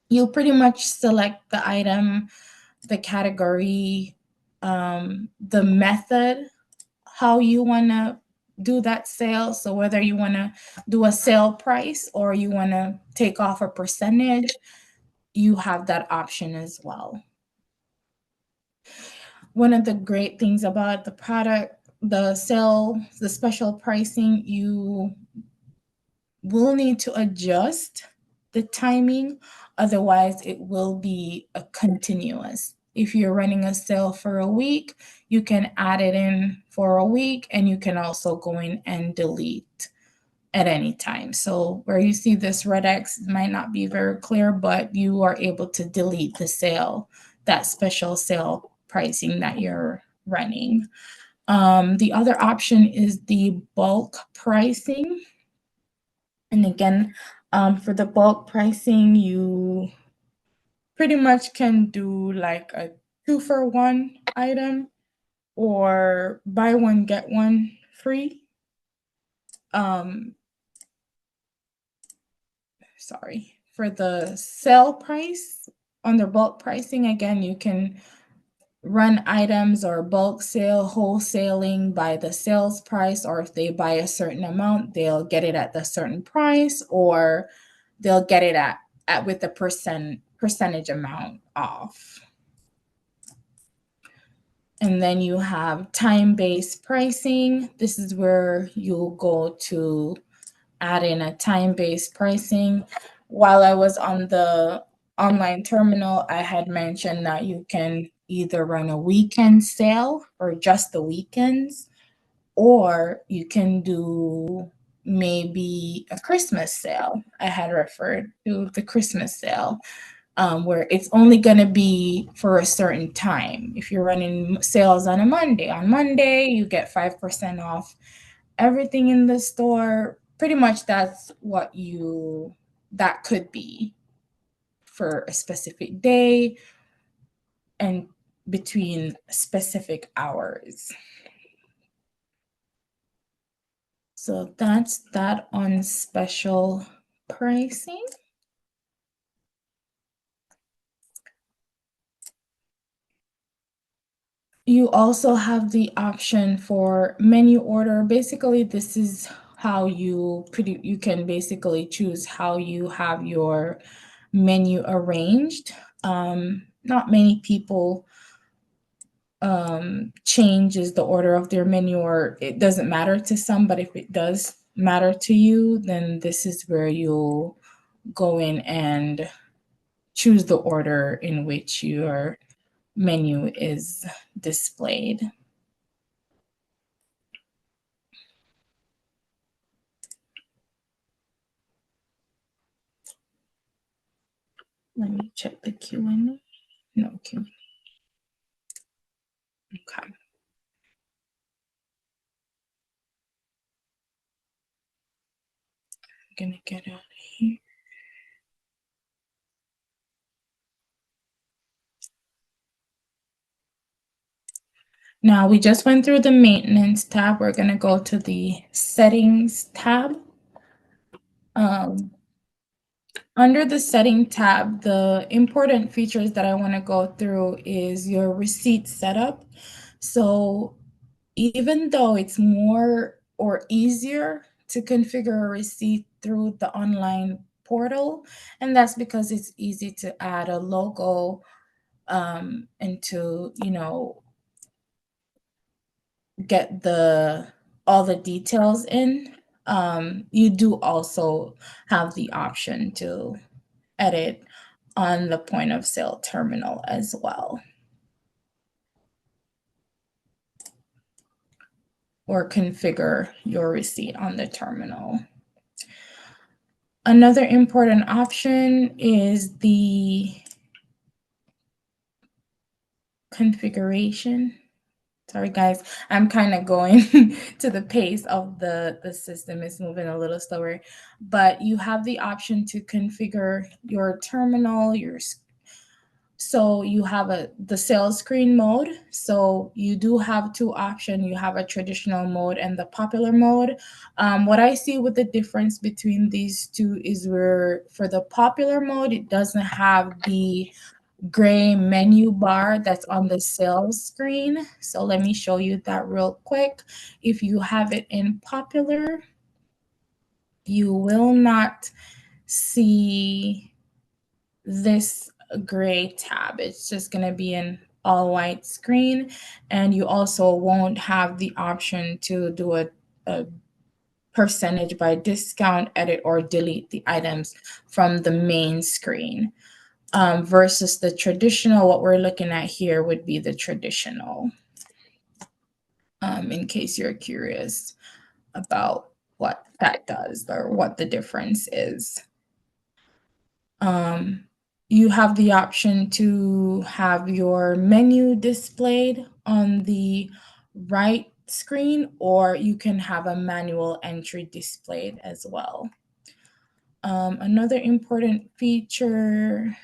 you pretty much select the item, the category, the method, how you want to do that sale. So whether you want to do a sale price or you want to take off a percentage, you have that option as well. One of the great things about the product, the special pricing, you will need to adjust the timing. Otherwise, it will be a continuous. If you're running a sale for a week, you can add it in for a week, and you can also go in and delete at any time. So where you see this red X might not be very clear, but you are able to delete the sale, that special sale pricing that you're running. The other option is the bulk pricing. And again, for the bulk pricing, you pretty much can do like a 2-for-1 item or buy one, get one free. For the sale price, on the bulk pricing, again, you can run items or bulk sale, wholesaling by the sales price, or if they buy a certain amount, they'll get it at the certain price, or they'll get it at with the percentage amount off. And then you have time-based pricing. This is where you'll go to add in a time-based pricing. While I was on the online terminal, I had mentioned that you can either run a weekend sale or just the weekends, or you can do maybe a Christmas sale. I had referred to the Christmas sale, where it's only going to be for a certain time. If you're running sales on Monday, you get 5% off everything in the store. Pretty much that's what that could be for a specific day. and between specific hours. So that's that on special pricing. You also have the option for menu order. Basically, this is how you can basically choose how you have your menu arranged. Not many people changes the order of their menu, or it doesn't matter to some, but if it does matter to you, then this is where you'll go in and choose the order in which your menu is displayed. Let me check the Q&A. No Q&A. Okay. I'm gonna get out of here. Now we just went through the maintenance tab. We're gonna go to the settings tab. Under the setting tab, the important features that I want to go through is your receipt setup. So even though it's more or easier to configure a receipt through the online portal, and that's because it's easy to add a logo and to, get all the details in. You do also have the option to edit on the point of sale terminal as well, or configure your receipt on the terminal. Another important option is the configuration. Sorry, guys, I'm kind of going to the pace of the system. It's moving a little slower, but you have the option to configure your terminal, so you have the sales screen mode. So you do have two options. You have a traditional mode and the popular mode. What I see with the difference between these two is where for the popular mode, it doesn't have the gray menu bar that's on the sales screen. So let me show you that real quick. If you have it in popular, you will not see this gray tab. It's just going to be an all white screen, and you also won't have the option to do a percentage by discount, edit, or delete the items from the main screen. Versus the traditional, what we're looking at here would be the traditional, in case you're curious about what that does or what the difference is. You have the option to have your menu displayed on the right screen, or you can have a manual entry displayed as well. Another important feature.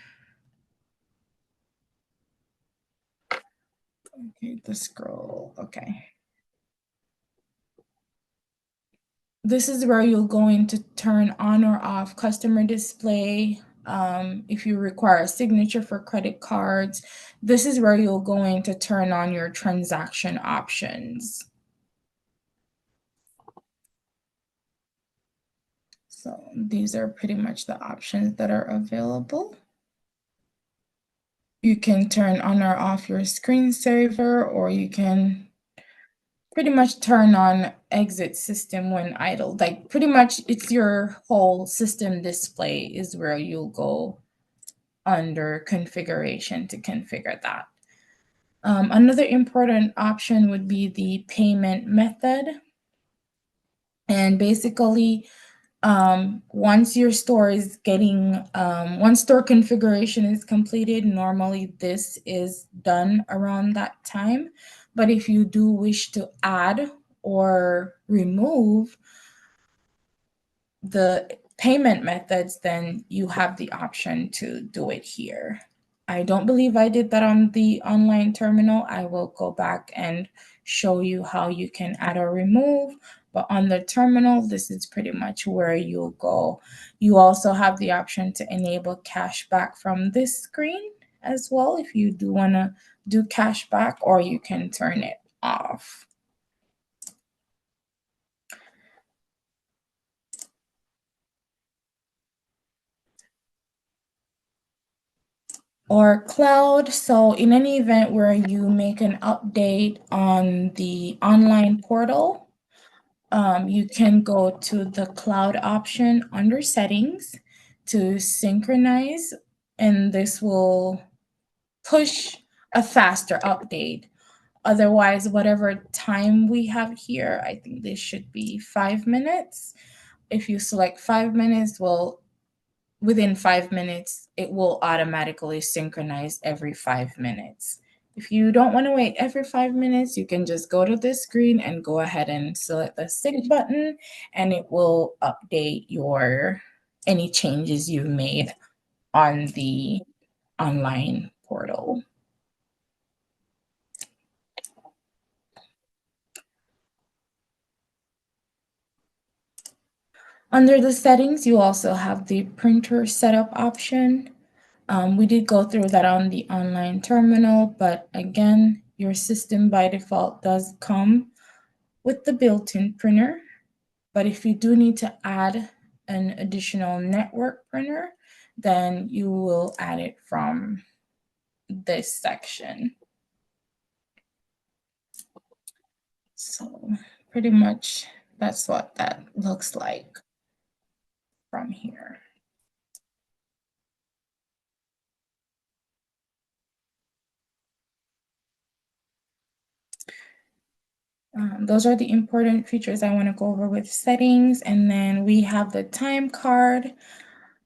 Okay, the scroll. Okay. This is where you're going to turn on or off customer display. If you require a signature for credit cards, this is where you're going to turn on your transaction options. So these are pretty much the options that are available. You can turn on or off your screensaver, or you can pretty much turn on exit system when idle. Like pretty much it's your whole system display is where you'll go under configuration to configure that. Another important option would be the payment method. And basically, once your store is getting, once store configuration is completed, normally this is done around that time. But if you do wish to add or remove the payment methods, then you have the option to do it here. I don't believe I did that on the online terminal. I will go back and show you how you can add or remove. But on the terminal, this is pretty much where you'll go. You also have the option to enable cashback from this screen as well if you do want to do cashback, or you can turn it off. Or cloud. So in any event where you make an update on the online portal, you can go to the cloud option under settings to synchronize, and this will push a faster update. Otherwise, whatever time we have here, I think this should be 5 minutes. If you select 5 minutes, well, within 5 minutes, it will automatically synchronize every 5 minutes. If you don't want to wait every 5 minutes, you can just go to this screen and go ahead and select the sync button, and it will update your any changes you've made on the online portal. Under the settings, you also have the printer setup option. We did go through that on the online terminal, but again, your system by default does come with the built-in printer. But if you do need to add an additional network printer, then you will add it from this section. So pretty much that's what that looks like from here. Those are the important features I want to go over with settings. And then we have the time card.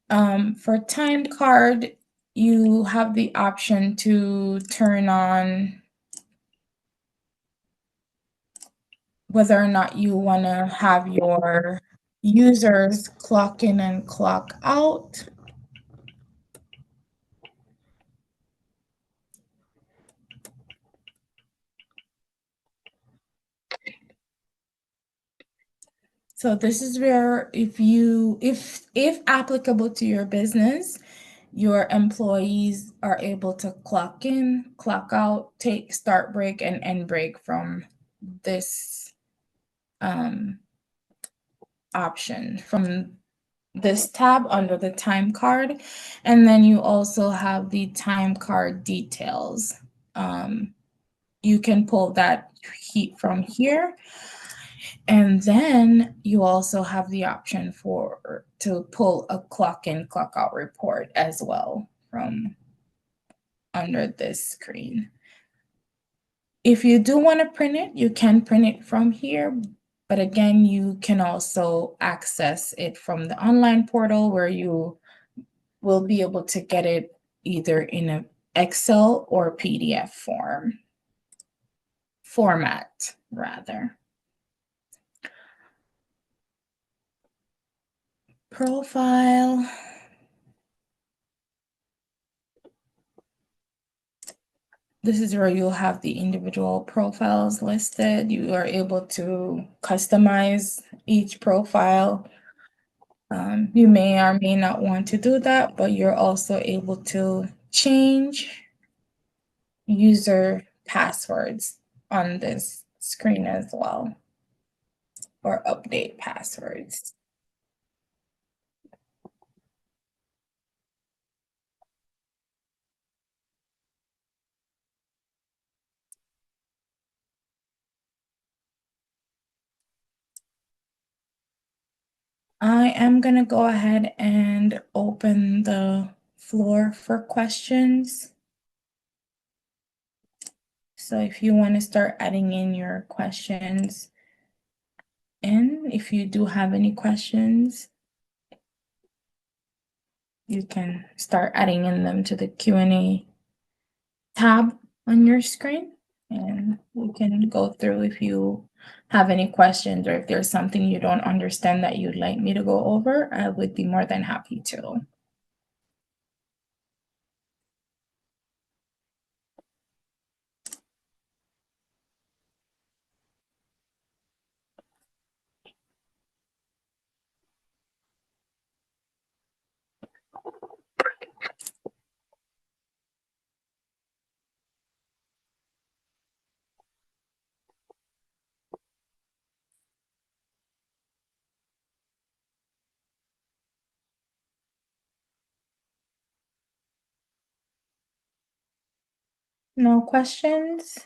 For time card, you have the option to turn on whether or not you want to have your users clock in and clock out. So this is where if applicable to your business, your employees are able to clock in, clock out, take start break and end break from this option, from this tab under the time card. And then you also have the time card details. You can pull that heat from here. And then you also have the option to pull a clock in, clock out report as well from under this screen. If you do want to print it, you can print it from here. But again, you can also access it from the online portal where you will be able to get it either in an Excel or PDF format rather. Profile. This is where you'll have the individual profiles listed. You are able to customize each profile. You may or may not want to do that, but you're also able to change user passwords on this screen as well, or update passwords. I am going to go ahead and open the floor for questions. So if you want to start adding in your questions, and if you do have any questions, you can start adding in them to the Q&A tab on your screen, and we can go through if you have any questions or if there's something you don't understand that you'd like me to go over. I would be more than happy to. No questions?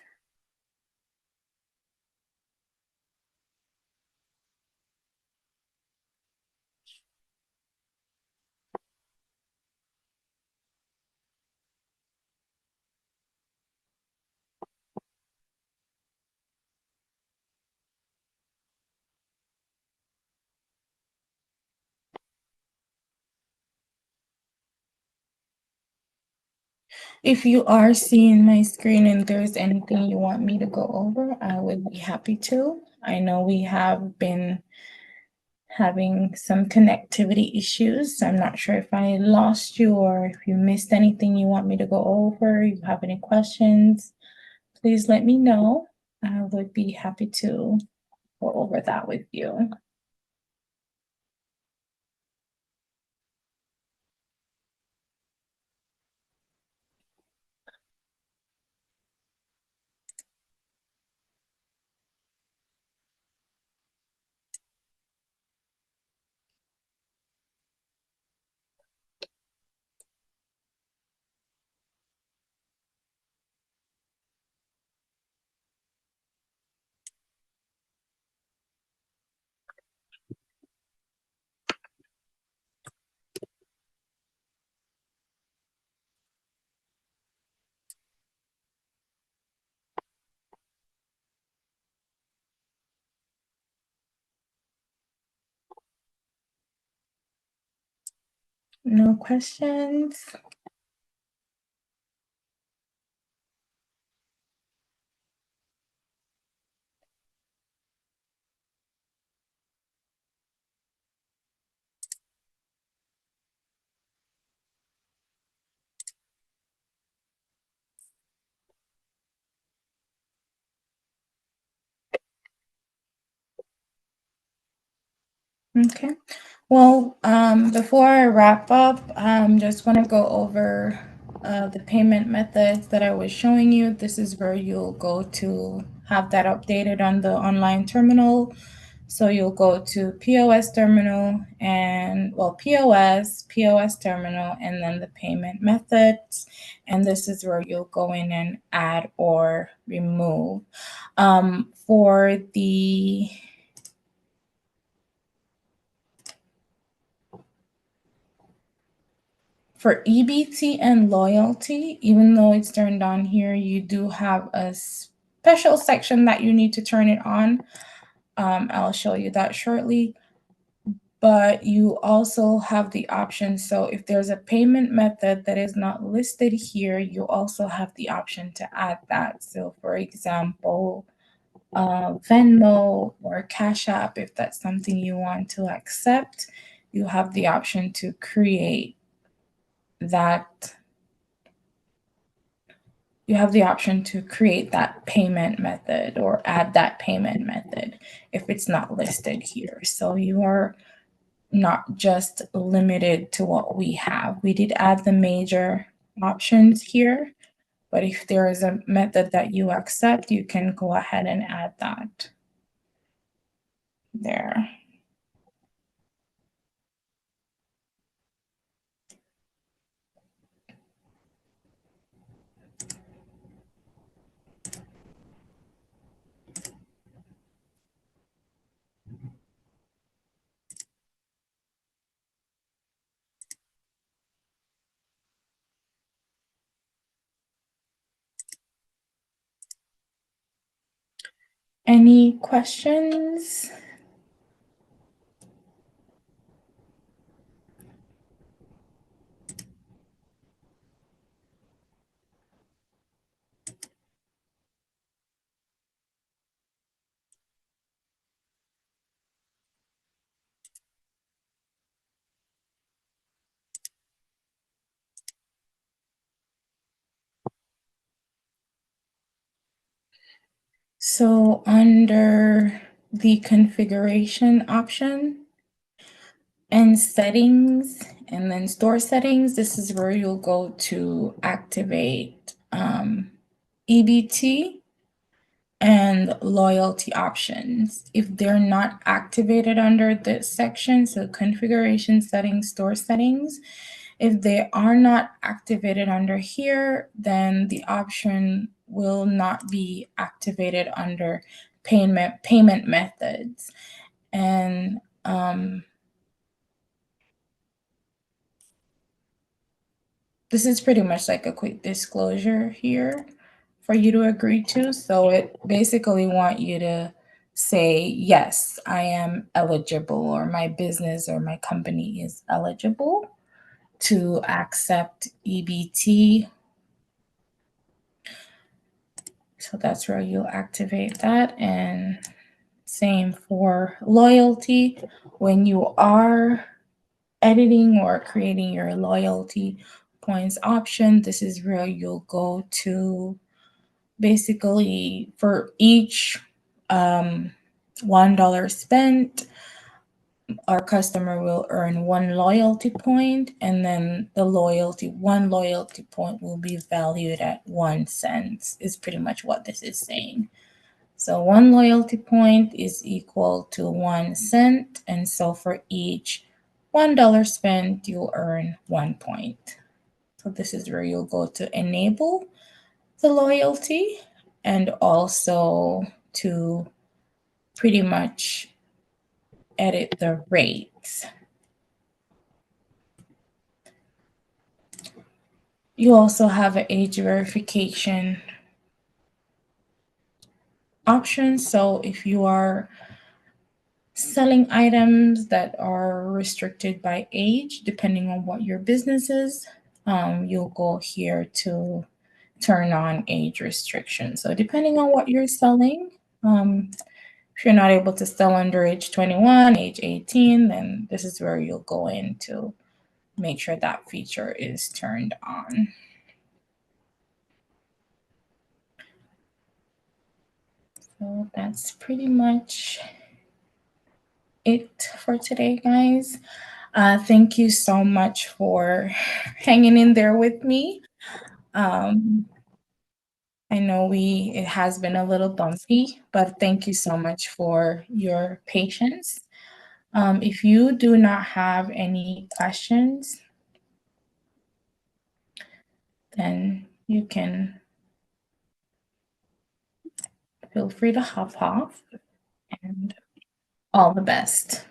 If you are seeing my screen and there's anything you want me to go over, I would be happy to. I know we have been having some connectivity issues. I'm not sure if I lost you or if you missed anything you want me to go over. You have any questions, please let me know. I would be happy to go over that with you. No questions? Okay. Well, before I wrap up, I'm just going to go over the payment methods that I was showing you. This is where you'll go to have that updated on the online terminal. So you'll go to POS terminal and, well, POS terminal, and then the payment methods. And this is where you'll go in and add or remove. For the For EBT and loyalty, even though it's turned on here, you do have a special section that you need to turn it on. I'll show you that shortly. But you also have the option. So if there's a payment method that is not listed here, you also have the option to add that. So for example, Venmo or Cash App, if that's something you want to accept, you have the option to create that payment method or add that payment method if it's not listed here. So you are not just limited to what we have. We did add the major options here, but if there is a method that you accept, you can go ahead and add that there. Any questions? So under the configuration option and settings, and then store settings, this is where you'll go to activate EBT and loyalty options. If they're not activated under this section, so configuration settings, store settings, If they are not activated under here, then the option will not be activated under payment methods. And this is pretty much like a quick disclosure here for you to agree to. So it basically want you to say, yes, I am eligible, or my business or my company is eligible to accept EBT. So that's where you'll activate that. And same for loyalty. When you are editing or creating your loyalty points option, this is where you'll go to basically for each $1 spent, our customer will earn one loyalty point, and then one loyalty point will be valued at 1 cent, is pretty much what this is saying. So one loyalty point is equal to 1 cent. And so for each $1 spent, you'll earn 1 point. So this is where you'll go to enable the loyalty, and also to pretty much edit the rates. You also have an age verification option. So if you are selling items that are restricted by age, depending on what your business is, you'll go here to turn on age restrictions. So depending on what you're selling, if you're not able to sell under age 21, age 18, then this is where you'll go in to make sure that feature is turned on. So that's pretty much it for today, guys. Thank you so much for hanging in there with me. I know it has been a little bumpy, but thank you so much for your patience. If you do not have any questions, then you can feel free to hop off, and all the best.